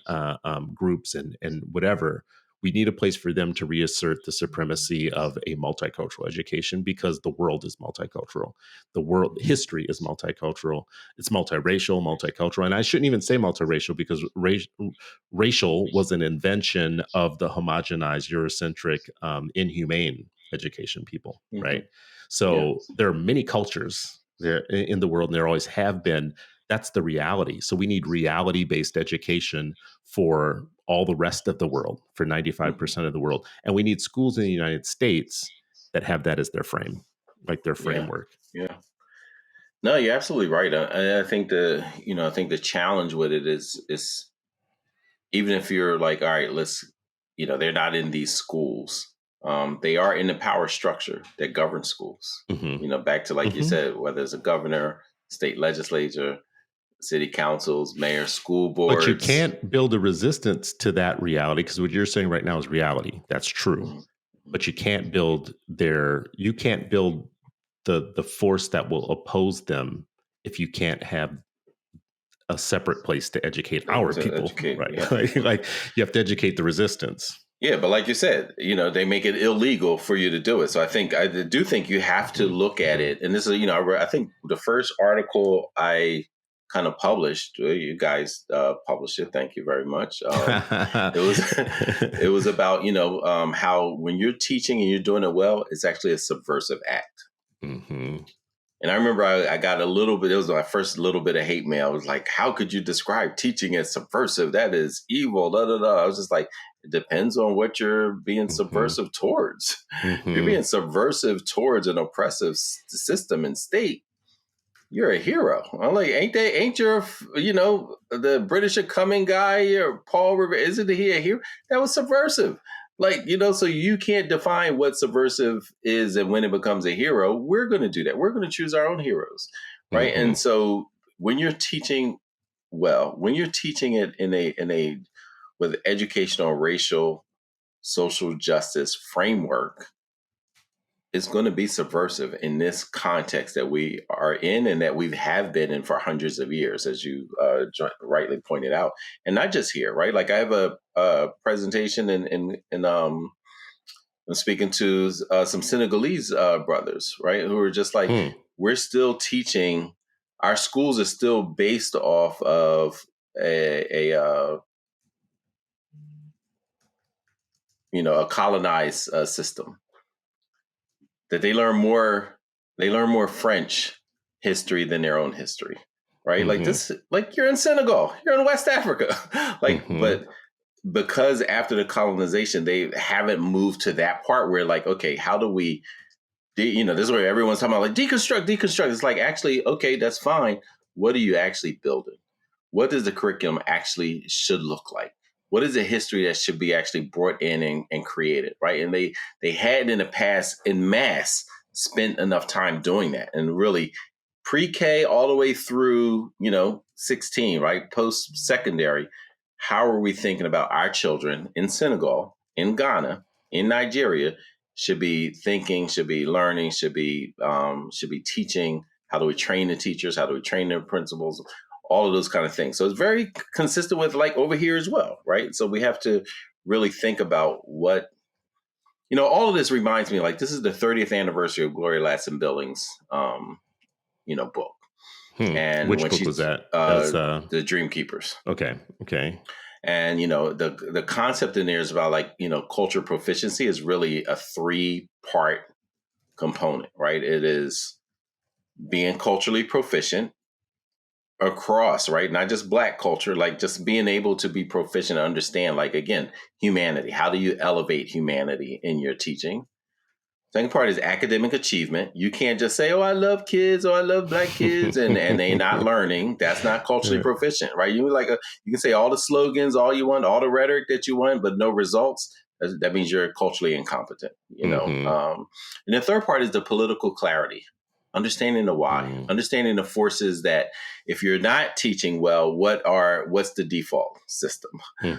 Speaker 1: groups and whatever. We need a place for them to reassert the supremacy of a multicultural education, because the world is multicultural. The world history is multicultural. It's multiracial, multicultural. And I shouldn't even say multiracial, because racial was an invention of the homogenized, Eurocentric, inhumane education people, right?
Speaker 2: Yeah.
Speaker 1: So there are many cultures there in the world, and there always have been. That's the reality. So we need reality-based education for all the rest of the world, for 95% of the world. And we need schools in the United States that have that as their frame, like their
Speaker 2: Yeah.
Speaker 1: framework.
Speaker 2: Yeah. No, you're absolutely right. I think I think the challenge with it is even if you're like, all right, they're not in these schools. They are in the power structure that governs schools.
Speaker 1: Mm-hmm.
Speaker 2: Back to, like you
Speaker 1: Mm-hmm.
Speaker 2: said, whether it's a governor, state legislature, city councils, mayors, school
Speaker 1: But you
Speaker 2: boards.
Speaker 1: can't build a resistance to that reality, because what you're saying right now is reality. That's true. But you can't build the force that will oppose them if you can't have a separate place to educate our
Speaker 2: To
Speaker 1: people,
Speaker 2: educate.
Speaker 1: right?
Speaker 2: Yeah.
Speaker 1: like you have to educate the resistance.
Speaker 2: Yeah, but like you said, they make it illegal for you to do it. So I do think you have to look at it. And this is, I think the first article I kind of published, you guys published it. Thank you very much. It was about, how when you're teaching and you're doing it well, it's actually a subversive act.
Speaker 1: Mm-hmm.
Speaker 2: And I remember I got a little bit, it was my first little bit of hate mail. I was like, how could you describe teaching as subversive? That is evil. Da, da, da. I was just like, it depends on what you're being subversive towards. If you're being subversive towards an oppressive system and state, you're a hero. I'm like, ain't your, the British are coming guy or Paul Revere, isn't he a hero? That was subversive. Like, so you can't define what subversive is and when it becomes a hero. We're going to do that. We're going to choose our own heroes. Right.
Speaker 1: Mm-hmm.
Speaker 2: And so when you're teaching, when you're teaching it with educational, racial, social justice framework, it's going to be subversive in this context that we are in and that we have been in for hundreds of years, as you rightly pointed out, and not just here, right? Like I have a presentation in I'm speaking to some Senegalese brothers, right, who are just like, we're still teaching. Our schools are still based off of a a colonized system. That they learn more French history than their own history, right? Like this, like you're in Senegal, you're in West Africa, like, but because after the colonization, they haven't moved to that part where like, okay, how do we, this is where everyone's talking about like deconstruct. It's like, actually, okay, that's fine. What are you actually building? What does the curriculum actually should look like? What is the history that should be actually brought in and created, right? And they had in the past in mass spent enough time doing that, and really pre-K all the way through 16, right? Post-secondary. How are we thinking about our children in Senegal, in Ghana, in Nigeria should be thinking, should be learning, should be teaching? How do we train the teachers? How do we train their principals? All of those kind of things. So it's very consistent with like over here as well, right? So we have to really think about what, all of this reminds me, like this is the 30th anniversary of Gloria Ladson Billings, book. And
Speaker 1: which
Speaker 2: when
Speaker 1: book was that?
Speaker 2: The Dream Keepers.
Speaker 1: Okay.
Speaker 2: And, the concept in there is about like, culture proficiency is really a 3-part component, right? It is being culturally proficient across, right? Not just Black culture, like just being able to be proficient and understand, like, again, humanity. How do you elevate humanity in your teaching? Second part is academic achievement. You can't just say, oh, I love kids, or I love Black kids, and they're not learning. That's not culturally proficient, right? You can say all the slogans, all you want, all the rhetoric that you want, but no results. That means you're culturally incompetent, And the third part is the political clarity. Understanding the why, understanding the forces that if you're not teaching well, what's the default system?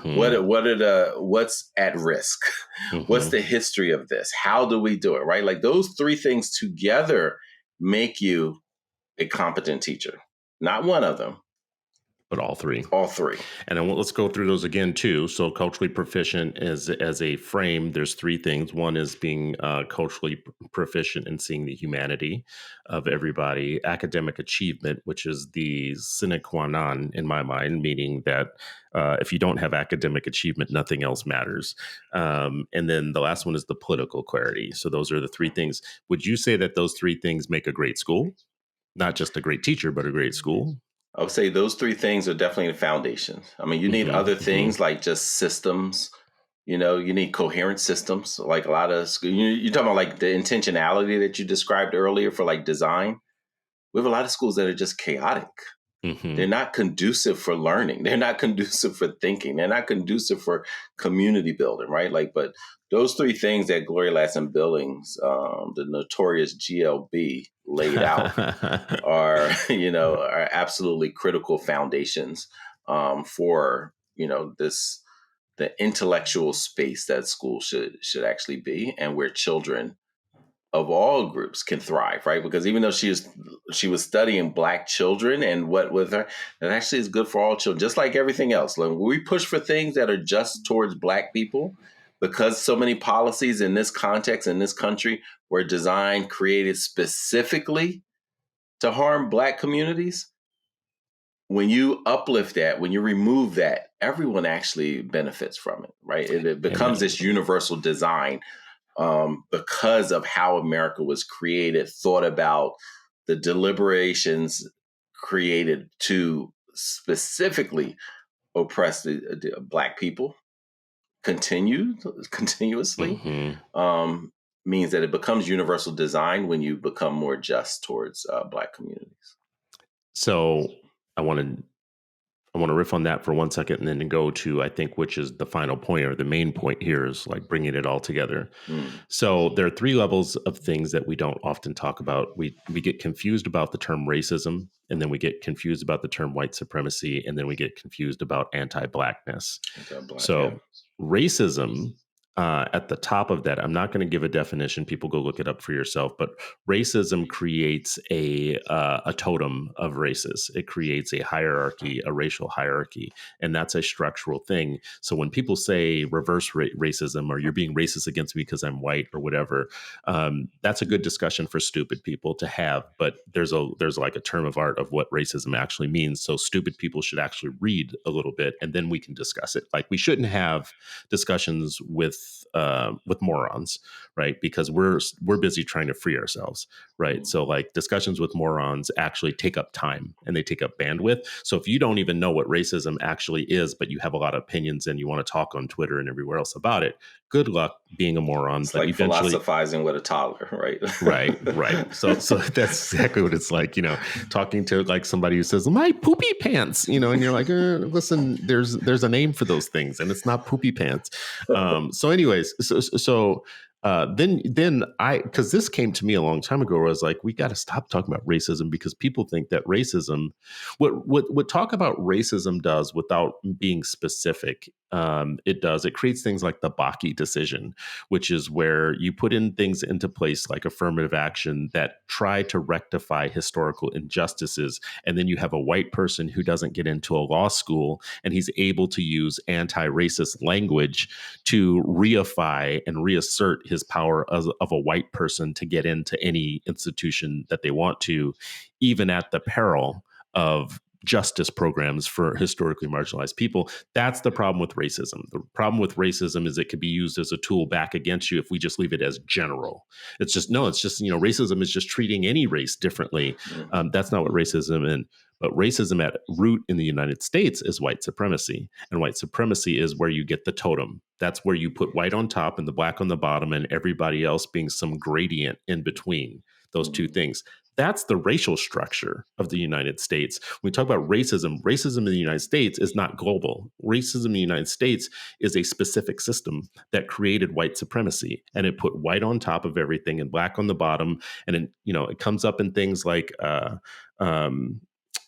Speaker 2: What's at risk? What's the history of this? How do we do it? Right? Like those 3 things together make you a competent teacher. Not one of them,
Speaker 1: but all 3.
Speaker 2: All 3.
Speaker 1: And then let's go through those again too. So culturally proficient as a frame, there's 3 things. One is being culturally proficient in seeing the humanity of everybody. Academic achievement, which is the sine qua non in my mind, meaning that if you don't have academic achievement, nothing else matters. And then the last one is the political clarity. So those are the 3 things. Would you say that those 3 things make a great school? Not just a great teacher, but a great school?
Speaker 2: I would say those 3 things are definitely the foundation. I mean, you need other things like just systems. You need coherent systems. Like a lot of you're talking about like the intentionality that you described earlier for like design. We have a lot of schools that are just chaotic. They're not conducive for learning. They're not conducive for thinking. They're not conducive for community building, right? Like, but those 3 things that Gloria Ladson Billings, the notorious GLB, laid out are absolutely critical foundations for the intellectual space that school should actually be, and where children of all groups can thrive, right? Because even though she was studying Black children and what with her, that actually is good for all children, just like everything else. Like we push for things that are just towards Black people, because so many policies in this context, in this country, were designed, created specifically to harm Black communities. When you uplift that, when you remove that, everyone actually benefits from it, right? It becomes this universal design. Because of how America was created, thought about, the deliberations created to specifically oppress the Black people continuously, means that it becomes universal design when you become more just towards Black communities.
Speaker 1: So I want to riff on that for 1 second, and then go to, I think, which is the final point, or the main point here, is like bringing it all together. So there are 3 levels of things that we don't often talk about. We get confused about the term racism, and then we get confused about the term white supremacy, and then we get confused about anti-blackness. So racism at the top of that, I'm not going to give a definition. People go look it up for yourself. But racism creates a totem of races. It creates a hierarchy, a racial hierarchy, and that's a structural thing. So when people say reverse racism, or you're being racist against me because I'm white or whatever, that's a good discussion for stupid people to have. But there's like a term of art of what racism actually means. So stupid people should actually read a little bit, and then we can discuss it. Like, we shouldn't have discussions with morons, right? Because we're busy trying to free ourselves, right? So like, discussions with morons actually take up time and they take up bandwidth. So if you don't even know what racism actually is, but you have a lot of opinions and you want to talk on Twitter and everywhere else about it, good luck being a moron.
Speaker 2: It's
Speaker 1: but
Speaker 2: like
Speaker 1: eventually,
Speaker 2: philosophizing with a toddler, right?
Speaker 1: right. So that's exactly what it's like, talking to like somebody who says my poopy pants, and you're like, listen, there's a name for those things, and it's not poopy pants. So anyways, then because this came to me a long time ago, where I was like, we got to stop talking about racism, because people think that racism, what talk about racism does without being specific, it creates things like the Bakke decision, which is where you put in things into place like affirmative action that try to rectify historical injustices. And then you have a white person who doesn't get into a law school, and he's able to use anti-racist language to reify and reassert his power of a white person to get into any institution that they want to, even at the peril of justice programs for historically marginalized people. That's the problem with racism. The problem with racism is it could be used as a tool back against you if we just leave it as general. It's just racism is just treating any race differently. That's not what racism is. But racism at root in the United States is white supremacy. And white supremacy is where you get the totem. That's where you put white on top and the black on the bottom, and everybody else being some gradient in between those two things. That's the racial structure of the United States. When we talk about racism in the United States is not global. Racism in the United States is a specific system that created white supremacy, and it put white on top of everything and black on the bottom. And then, it comes up in things like,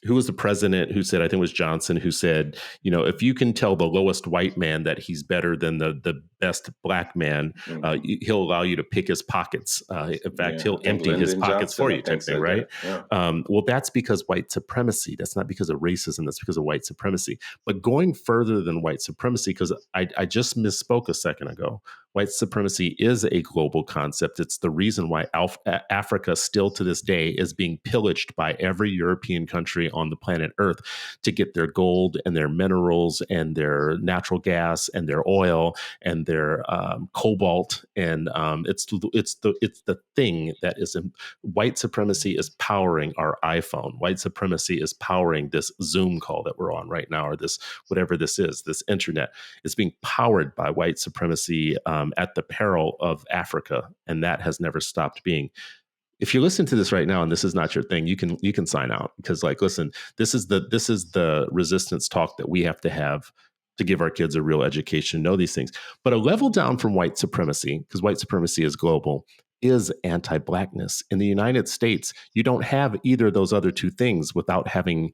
Speaker 1: who was the president who said, I think it was Johnson, who said, if you can tell the lowest white man that he's better than the best black man, he'll allow you to pick his pockets. In fact, he'll empty his pockets for you, type thing, right? Yeah. Well, that's because white supremacy. That's not because of racism. That's because of white supremacy. But going further than white supremacy, because I just misspoke a second ago, white supremacy is a global concept. It's the reason why Africa still to this day is being pillaged by every European country on the planet Earth to get their gold and their minerals and their natural gas and their oil and their cobalt. And it's the thing that is white supremacy is powering our iPhone. White supremacy is powering this Zoom call that we're on right now, or this whatever this is. This internet is being powered by white supremacy at the peril of Africa, and that has never stopped being. If you listen to this right now and this is not your thing, you can sign out, because listen, this is the resistance talk that we have to give our kids a real education, know these things. But a level down from white supremacy, because white supremacy is global, is anti-blackness. In the United States, you don't have either of those other two things without having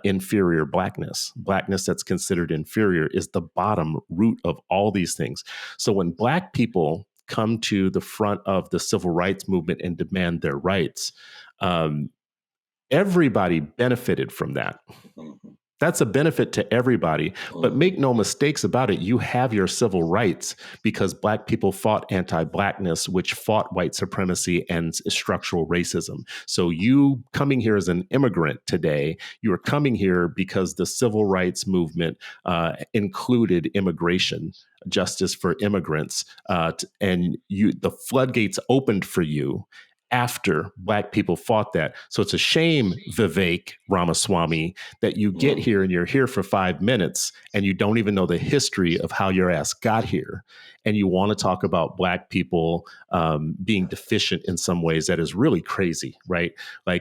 Speaker 1: inferior blackness. Blackness that's considered inferior is the bottom root of all these things. So when black people come to the front of the civil rights movement and demand their rights, everybody benefited from that. That's a benefit to everybody. But make no mistakes about it, you have your civil rights because black people fought anti-blackness, which fought white supremacy and structural racism. So you coming here as an immigrant today, you are coming here because the civil rights movement included immigration, justice for immigrants, and the floodgates opened for you after black people fought that. So it's a shame, Vivek Ramaswamy, that you get here and you're here for 5 minutes and you don't even know the history of how your ass got here. And you want to talk about black people being deficient in some ways. That is really crazy, right?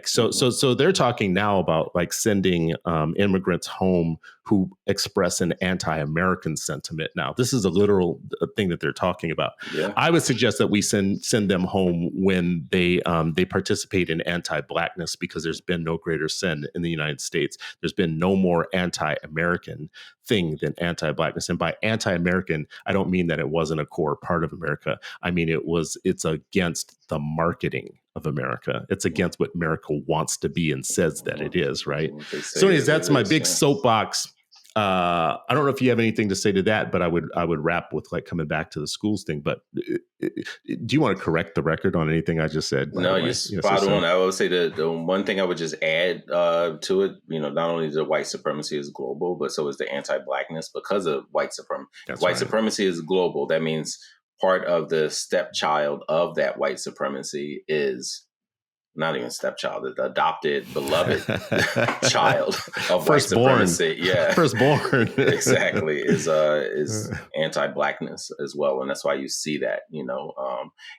Speaker 1: So they're talking now about sending immigrants home who express an anti-American sentiment. Now, this is a literal thing that they're talking about. Yeah. I would suggest that we send them home when they they participate in anti-blackness because there's been no greater sin in the United States. There's been no more anti-American thing than anti-blackness. And by anti-American, I don't mean that it wasn't a core part of America. I mean, it's against the marketing of America. It's against what America wants to be and says that it is, right? So anyways, that's my big soapbox. I don't know if you have anything to say to that, but I would wrap with like coming back to the schools thing. But do you want to correct the record on anything I just said?
Speaker 2: No, you're spot on. I would say the one thing I would just add to it, not only is the white supremacy is global, but so is the anti-blackness because of white supremacy. Supremacy is global. That means part of the stepchild of that white supremacy is not even stepchild, the adopted, beloved child of white supremacy. Yeah,
Speaker 1: firstborn.
Speaker 2: Exactly, is anti-blackness as well, and that's why you see that,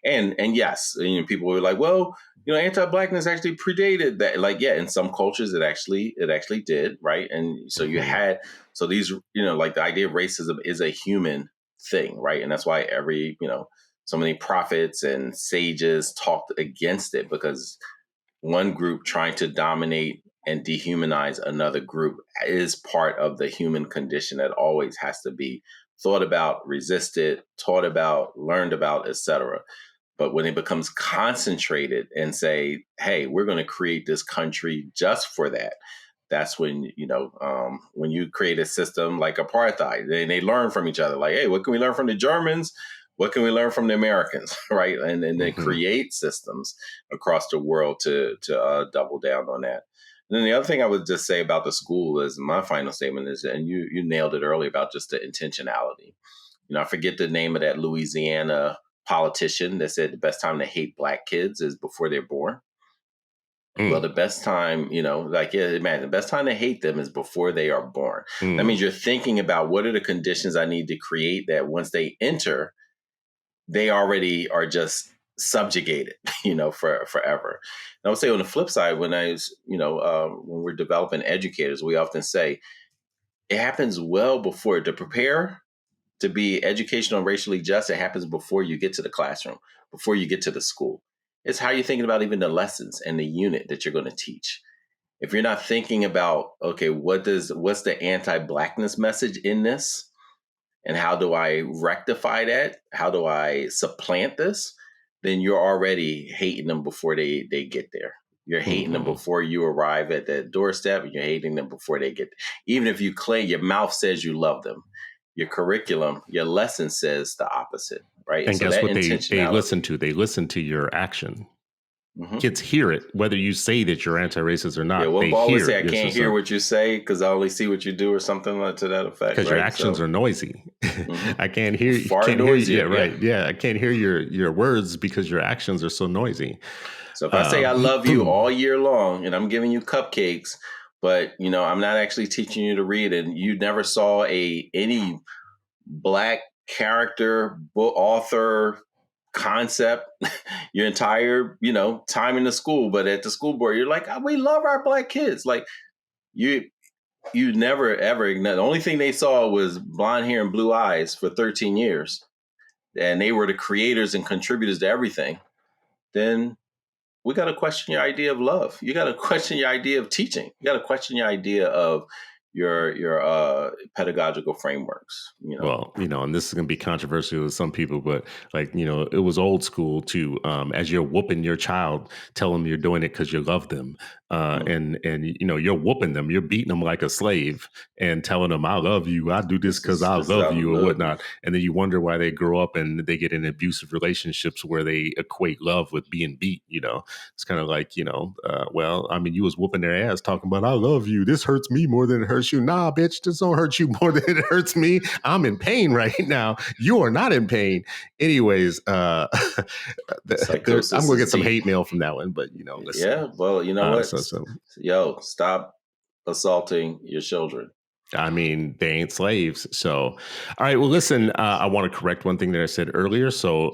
Speaker 2: and yes, people were like, well, anti-blackness actually predated that. Like, yeah, in some cultures it actually did, right? And so you had these, like the idea of racism is a human thing, right? And that's why so many prophets and sages talked against it, because one group trying to dominate and dehumanize another group is part of the human condition that always has to be thought about, resisted, taught about, learned about, etc. But when it becomes concentrated and say, hey, we're going to create this country just for that, that's when, when you create a system like apartheid, they learn from each other. Like, hey, what can we learn from the Germans? What can we learn from the Americans, right? And they create systems across the world to double down on that. And then the other thing I would just say about the school is, my final statement is, and you nailed it earlier, about just the intentionality. I forget the name of that Louisiana politician that said the best time to hate Black kids is before they're born. Well, the best time, the best time to hate them is before they are born. That means you're thinking about what are the conditions I need to create that once they enter, they already are just subjugated, forever. And I would say on the flip side, when when we're developing educators, we often say it happens well before. To prepare to be educational and racially just, it happens before you get to the classroom, before you get to the school. It's how you're thinking about even the lessons and the unit that you're going to teach. If you're not thinking about, okay, what's the anti-blackness message in this? And how do I rectify that? How do I supplant this? Then you're already hating them before they get there. You're hating them before you arrive at that doorstep, and you're hating them before they get there. Even if you claim, your mouth says you love them, your curriculum, your lesson says the opposite, right?
Speaker 1: And so guess what they listen to? They listen to your action. Kids hear it, whether you say that you're anti-racist or not.
Speaker 2: Yeah, what Ball would say, I can't hear what you say because I only see what you do, or something like to that effect.
Speaker 1: Because your actions are noisy. I can't hear you. Yeah, right. Yeah, I can't hear your words because your actions are so noisy.
Speaker 2: So if I say I love you all year long and I'm giving you cupcakes, but I'm not actually teaching you to read, and you never saw any Black character, book author, concept your entire time in the school, but at the school board you're like, we love our Black kids. Like, you never ever, the only thing they saw was blonde hair and blue eyes for 13 years, and they were the creators and contributors to everything. Then we got to question your idea of love. You got to question your idea of teaching. You got to question your idea of your pedagogical frameworks.
Speaker 1: Well, and this is going to be controversial with some people, but it was old school to, as you're whooping your child, tell them you're doing it because you love them. And you're whooping them, you're beating them like a slave and telling them, I love you, I do this because I love you, or whatnot. And then you wonder why they grow up and they get in abusive relationships where they equate love with being beat. It's kind of like, well, I mean, you was whooping their ass talking about, I love you, this hurts me more than it hurts you. Nah, bitch, this don't hurt you more than it hurts me. I'm in pain right now. You are not in pain. Anyways, I'm going to get some hate mail from that one, but listen.
Speaker 2: Yeah, well, what? Yo, stop assaulting your children.
Speaker 1: I mean, they ain't slaves. So, all right. Well, listen, I want to correct one thing that I said earlier. So,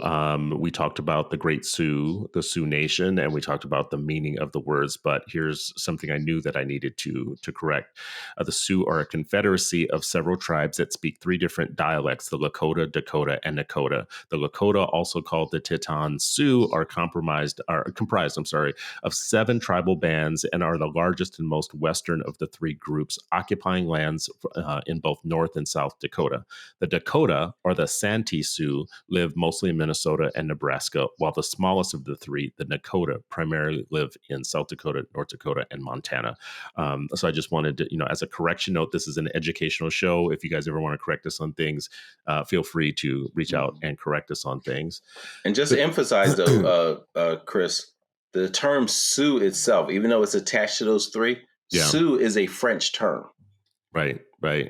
Speaker 1: we talked about the Great Sioux, the Sioux Nation, and we talked about the meaning of the words. But here's something I knew that I needed to correct. The Sioux are a confederacy of several tribes that speak three different dialects: the Lakota, Dakota, and Nakota. The Lakota, also called the Teton Sioux, are comprised, of 7 tribal bands and are the largest and most western of the 3 groups, occupying lands in both North and South Dakota. The Dakota, or the Santee Sioux, live mostly in Minnesota and Nebraska, while the smallest of the 3, the Nakota, primarily live in South Dakota, North Dakota, and Montana. So I just wanted to, as a correction note, this is an educational show. If you guys ever want to correct us on things, feel free to reach out and correct us on things.
Speaker 2: And just to emphasize, though, Chris, the term Sioux itself, even though it's attached to those 3, Sioux is a French term.
Speaker 1: Right.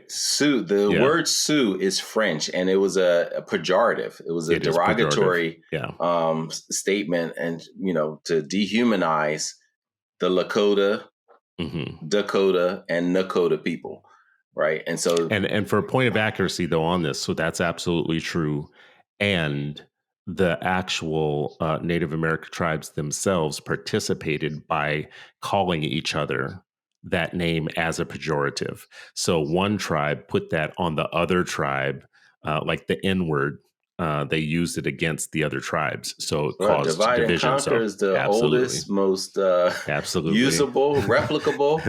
Speaker 2: Sioux, the word Sioux is French, and it was a pejorative. It was a derogatory statement, and to dehumanize the Lakota, Dakota, and Nakota people, right? And so,
Speaker 1: and for a point of accuracy, though, on this, so that's absolutely true, and the actual Native American tribes themselves participated by calling each other that name as a pejorative. So one tribe put that on the other tribe, like the N word. They used it against the other tribes, so it caused
Speaker 2: divide
Speaker 1: division.
Speaker 2: And conquer is the oldest, most usable, replicable,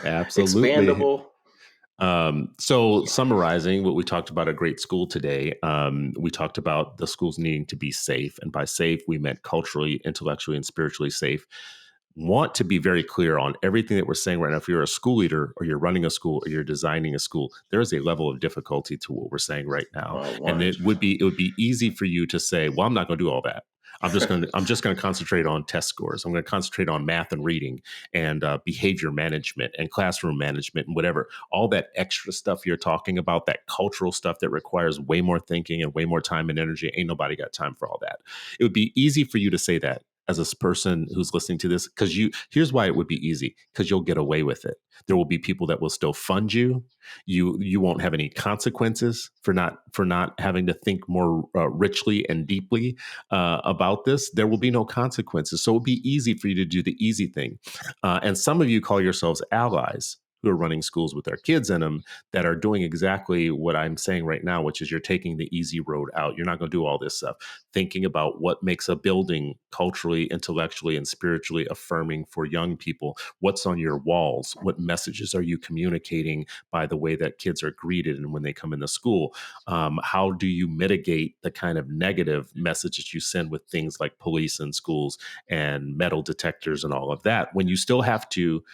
Speaker 2: expandable.
Speaker 1: So summarizing what we talked about at Great School today, we talked about the schools needing to be safe. And by safe, we meant culturally, intellectually, and spiritually safe. Want to be very clear on everything that we're saying right now. If you're a school leader or you're running a school or you're designing a school, there is a level of difficulty to what we're saying right now. And it would be easy for you to say, well, I'm not going to do all that. I'm just going to concentrate on test scores. I'm going to concentrate on math and reading and behavior management and classroom management and whatever. All that extra stuff you're talking about, that cultural stuff that requires way more thinking and way more time and energy. Ain't nobody got time for all that. It would be easy for you to say that as a person who's listening to this, because here's why it would be easy, because you'll get away with it. There will be people that will still fund you. You won't have any consequences for not having to think more richly and deeply about this. There will be no consequences. So it'll be easy for you to do the easy thing. And some of you call yourselves allies who are running schools with their kids in them that are doing exactly what I'm saying right now, which is you're taking the easy road out. You're not going to do all this stuff. Thinking about what makes a building culturally, intellectually, and spiritually affirming for young people. What's on your walls? What messages are you communicating by the way that kids are greeted and when they come into school? How do you mitigate the kind of negative messages you send with things like police in schools and metal detectors and all of that, when you still have to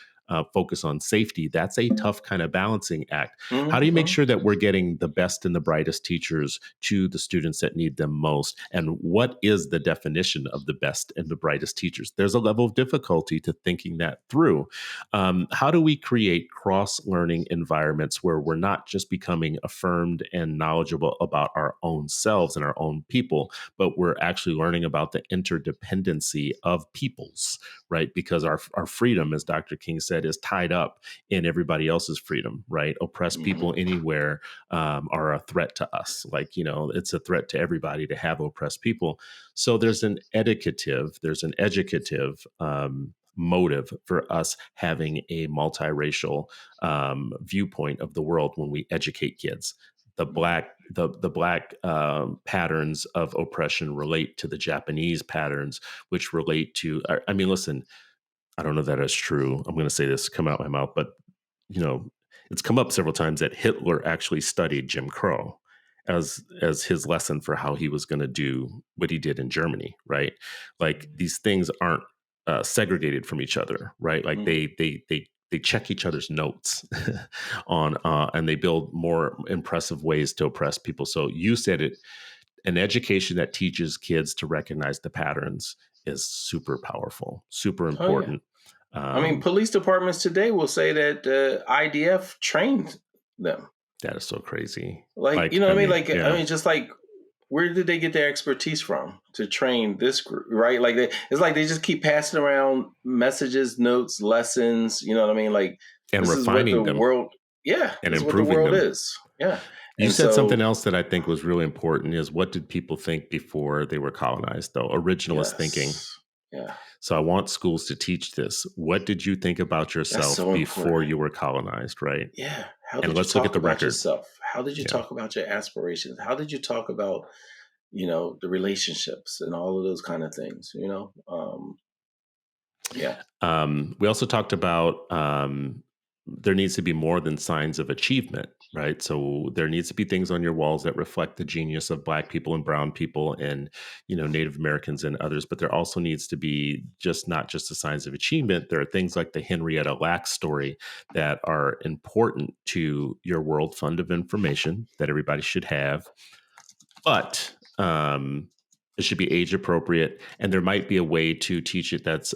Speaker 1: focus on safety? That's a tough kind of balancing act. How do you make sure that we're getting the best and the brightest teachers to the students that need them most? And what is the definition of the best and the brightest teachers? There's a level of difficulty to thinking that through. How do we create cross-learning environments where we're not just becoming affirmed and knowledgeable about our own selves and our own people, but we're actually learning about the interdependency of peoples, right? Because our freedom, as Dr. King said, is tied up in everybody else's freedom, right? Oppressed people anywhere are a threat to us. Like, it's a threat to everybody to have oppressed people. So there's an educative motive for us having a multiracial viewpoint of the world when we educate kids. The black patterns of oppression relate to the Japanese patterns, which relate to, I mean, listen, I don't know that is true. I'm going to say this, come out my mouth, but it's come up several times that Hitler actually studied Jim Crow as his lesson for how he was going to do what he did in Germany, right? Like, these things aren't segregated from each other, right? Like they check each other's notes on, and they build more impressive ways to oppress people. So you said it, an education that teaches kids to recognize the patterns is super powerful, super important.
Speaker 2: I mean, police departments today will say that IDF trained them.
Speaker 1: That is so crazy.
Speaker 2: Like you know what I mean? Like, I mean, just like, where did they get their expertise from to train this group, right? Like, it's like they just keep passing around messages, notes, lessons. You know what I mean? Like,
Speaker 1: and
Speaker 2: this
Speaker 1: refining
Speaker 2: is what the
Speaker 1: them.
Speaker 2: world, Yeah,
Speaker 1: and
Speaker 2: this is what the
Speaker 1: improving
Speaker 2: world
Speaker 1: them.
Speaker 2: is. Yeah.
Speaker 1: You
Speaker 2: And
Speaker 1: said something
Speaker 2: so,
Speaker 1: else that I think was really important is what did people think before they were colonized, though? Originalist thinking.
Speaker 2: yes. Yeah.
Speaker 1: So I want schools to teach this. What did you think about
Speaker 2: That's
Speaker 1: yourself
Speaker 2: so
Speaker 1: before
Speaker 2: important.
Speaker 1: you were colonized, right?
Speaker 2: Yeah. How
Speaker 1: And
Speaker 2: did you
Speaker 1: let's look at
Speaker 2: talk
Speaker 1: the
Speaker 2: about
Speaker 1: record.
Speaker 2: yourself? How did you
Speaker 1: Yeah.
Speaker 2: talk about your aspirations? How did you talk about, the relationships and all of those kind of things, yeah.
Speaker 1: We also talked about there needs to be more than signs of achievement, right? So there needs to be things on your walls that reflect the genius of Black people and brown people and Native Americans and others. But there also needs to be not just the signs of achievement. There are things like the Henrietta Lacks story that are important to your world fund of information that everybody should have, but it should be age appropriate, and there might be a way to teach it that's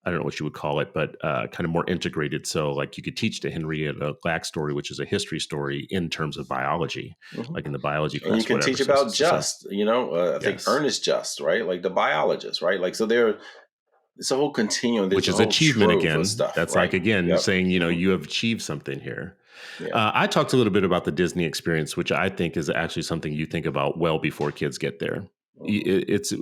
Speaker 1: I don't know what you would call it, but kind of more integrated. So, like, you could teach the Henrietta Lacks story, which is a history story, in terms of biology,
Speaker 2: Hmm.
Speaker 1: like in the biology
Speaker 2: And you
Speaker 1: class,
Speaker 2: can
Speaker 1: whatever.
Speaker 2: teach about
Speaker 1: So
Speaker 2: Just, I think
Speaker 1: yes,
Speaker 2: Ernest Just, right? Like the biologist, right? Like, so it's a whole continuum. There's
Speaker 1: which
Speaker 2: a
Speaker 1: is
Speaker 2: whole
Speaker 1: achievement
Speaker 2: trove of
Speaker 1: again.
Speaker 2: stuff,
Speaker 1: That's like
Speaker 2: right?
Speaker 1: again
Speaker 2: Yep.
Speaker 1: saying
Speaker 2: Hmm.
Speaker 1: you have achieved something here.
Speaker 2: Yeah.
Speaker 1: I talked a little bit about the Disney experience, which I think is actually something you think about well before kids get there.
Speaker 2: Hmm.
Speaker 1: It's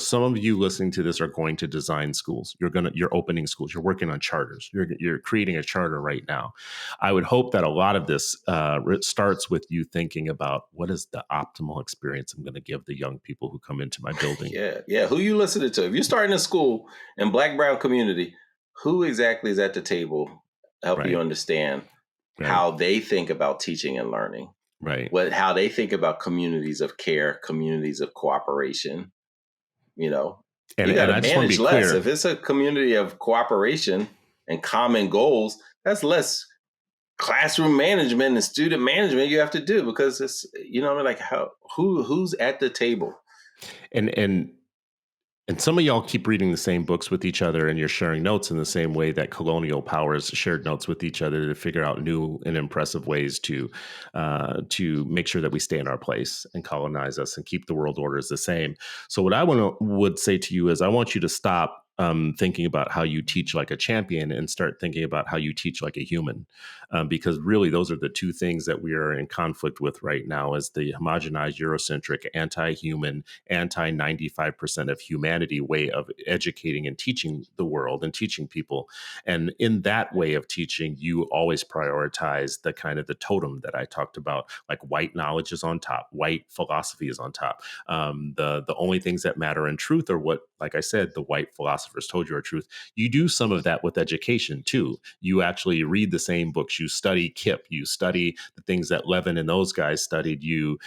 Speaker 1: some of you listening to this are going to design schools. You're opening schools. You're working on charters. You're creating a charter right now. I would hope that a lot of this starts with you thinking about what is the optimal experience I'm going to give the young people who come into my building.
Speaker 2: Yeah. Yeah. Who you listening to? If you're starting a school in Black brown community, who exactly is at the table help you
Speaker 1: Right.
Speaker 2: understand
Speaker 1: Right.
Speaker 2: how they think about teaching and learning?
Speaker 1: Right.
Speaker 2: How they think about communities of care, communities of cooperation. You got
Speaker 1: And
Speaker 2: to
Speaker 1: I just want to
Speaker 2: manage
Speaker 1: be
Speaker 2: less. If
Speaker 1: clear.
Speaker 2: it's a community of cooperation and common goals, that's less classroom management and student management you have to do, because it's like who's at the table.
Speaker 1: And some of y'all keep reading the same books with each other, and you're sharing notes in the same way that colonial powers shared notes with each other to figure out new and impressive ways to make sure that we stay in our place and colonize us and keep the world orders the same. So what I would say to you is I want you to stop thinking about how you teach like a champion and start thinking about how you teach like a human, because really those are the two things that we are in conflict with right now: is the homogenized Eurocentric, anti-human, anti 95% of humanity way of educating and teaching the world and teaching people. And in that way of teaching, you always prioritize the kind of the totem that I talked about, like white knowledge is on top, white philosophy is on top. The only things that matter in truth are what, like I said, the white philosophers told you are truth. You do some of that with education too. You actually read the same books. You study Kip. You study the things that Levin and those guys studied. You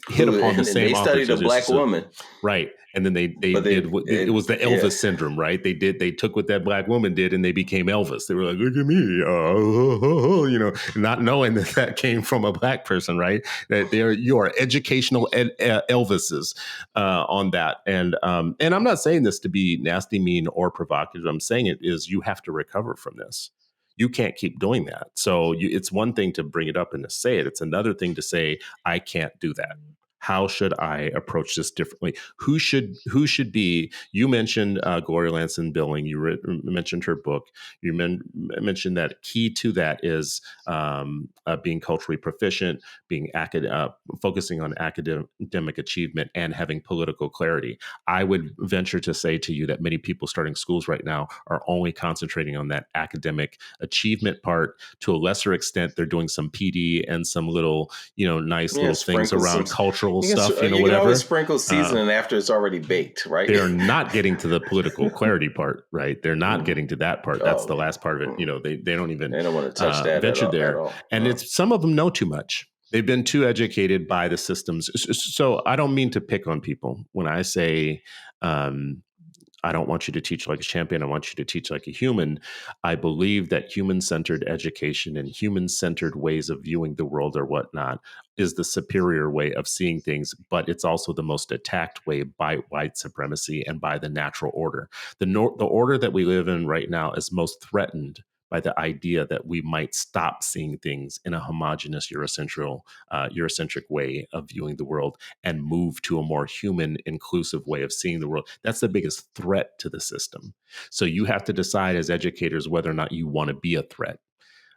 Speaker 1: hit upon the
Speaker 2: And
Speaker 1: same
Speaker 2: they
Speaker 1: authors.
Speaker 2: studied a Black woman,
Speaker 1: Right. And then they
Speaker 2: but
Speaker 1: did it was the
Speaker 2: yeah.
Speaker 1: Elvis syndrome, right? They took what that Black woman did and they became Elvis. They were like, look at me, not knowing that came from a Black person, right? That you are educational Elvises on that. And I'm not saying this to be nasty, mean, or provocative. I'm saying it is you have to recover from this. You can't keep doing that. So it's one thing to bring it up and to say it. It's another thing to say, I can't do that. How should I approach this differently? Who should be? You mentioned Gloria Ladson Billing. You mentioned her book. You mentioned that key to that is being culturally proficient, being focusing on academic achievement, and having political clarity. I would venture to say to you that many people starting schools right now are only concentrating on that academic achievement part. To a lesser extent, they're doing some PD and some little, nice little things around cultural stuff,
Speaker 2: you can
Speaker 1: whatever.
Speaker 2: always sprinkle seasoning after it's already baked, right?
Speaker 1: They're not getting to the political clarity part, right? They're not getting to that part. That's the last part of it. They don't even
Speaker 2: they don't want to touch that
Speaker 1: venture
Speaker 2: at
Speaker 1: there.
Speaker 2: all.
Speaker 1: And it's some of them know too much. They've been too educated by the systems. So I don't mean to pick on people when I say, I don't want you to teach like a champion. I want you to teach like a human. I believe that human-centered education and human-centered ways of viewing the world or whatnot is the superior way of seeing things, but it's also the most attacked way by white supremacy and by the natural order. The order that we live in right now is most threatened by the idea that we might stop seeing things in a homogenous Eurocentric way of viewing the world and move to a more human, inclusive way of seeing the world. That's the biggest threat to the system. So you have to decide as educators whether or not you want to be a threat,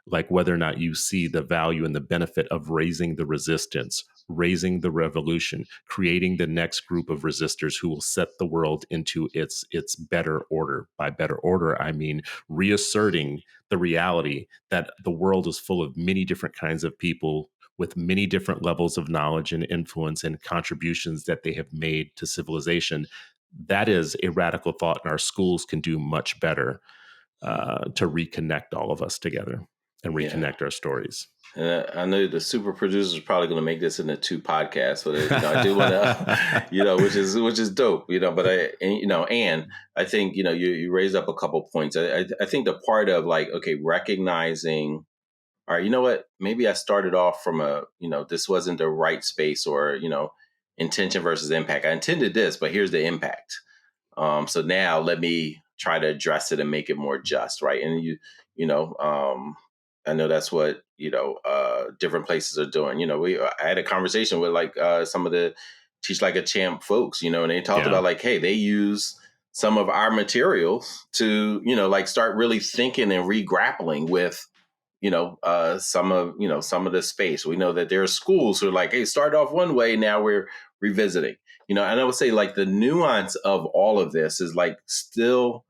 Speaker 1: like whether or not you see the value and the benefit of raising the resistance, raising the revolution, creating the next group of resistors who will set the world into its better order. By better order, I mean reasserting the reality that the world is full of many different kinds of people with many different levels of knowledge and influence and contributions that they have made to civilization. That is a radical thought, and our schools can do much better to reconnect all of us together and reconnect our stories.
Speaker 2: And I know the super producer is probably going to make this into 2 podcasts, but I do want to, which is dope, but and I think, you raised up a couple points. I think the part of like, okay, recognizing, all right, you know what, maybe I started off from this wasn't the right space or, intention versus impact. I intended this, but here's the impact. So now let me try to address it and make it more just, right? And I know that's what different places are doing. I had a conversation with like some of the Teach Like a Champ folks, and they talked about like, hey, they use some of our materials to like start really thinking and re-grappling with some of the space. We know that there are schools who are like, hey, start off one way, now we're revisiting. And I would say like the nuance of all of this is like still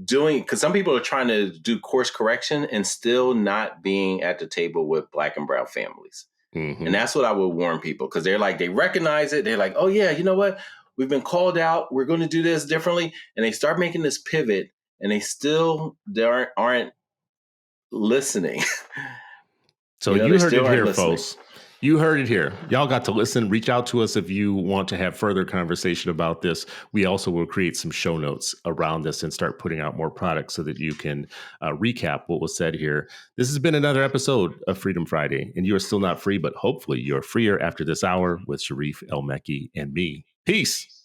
Speaker 2: doing, because some people are trying to do course correction and still not being at the table with Black and brown families. Mm-hmm. And that's what I would warn people, because they're like, they recognize it. They're like, oh yeah, you know what? We've been called out. We're going to do this differently. And they start making this pivot and they aren't listening.
Speaker 1: So you heard it here, folks. You heard it here. Y'all got to listen. Reach out to us if you want to have further conversation about this. We also will create some show notes around this and start putting out more products so that you can recap what was said here. This has been another episode of Freedom Friday, and you are still not free, but hopefully you're freer after this hour with Sharif El-Mekki and me. Peace.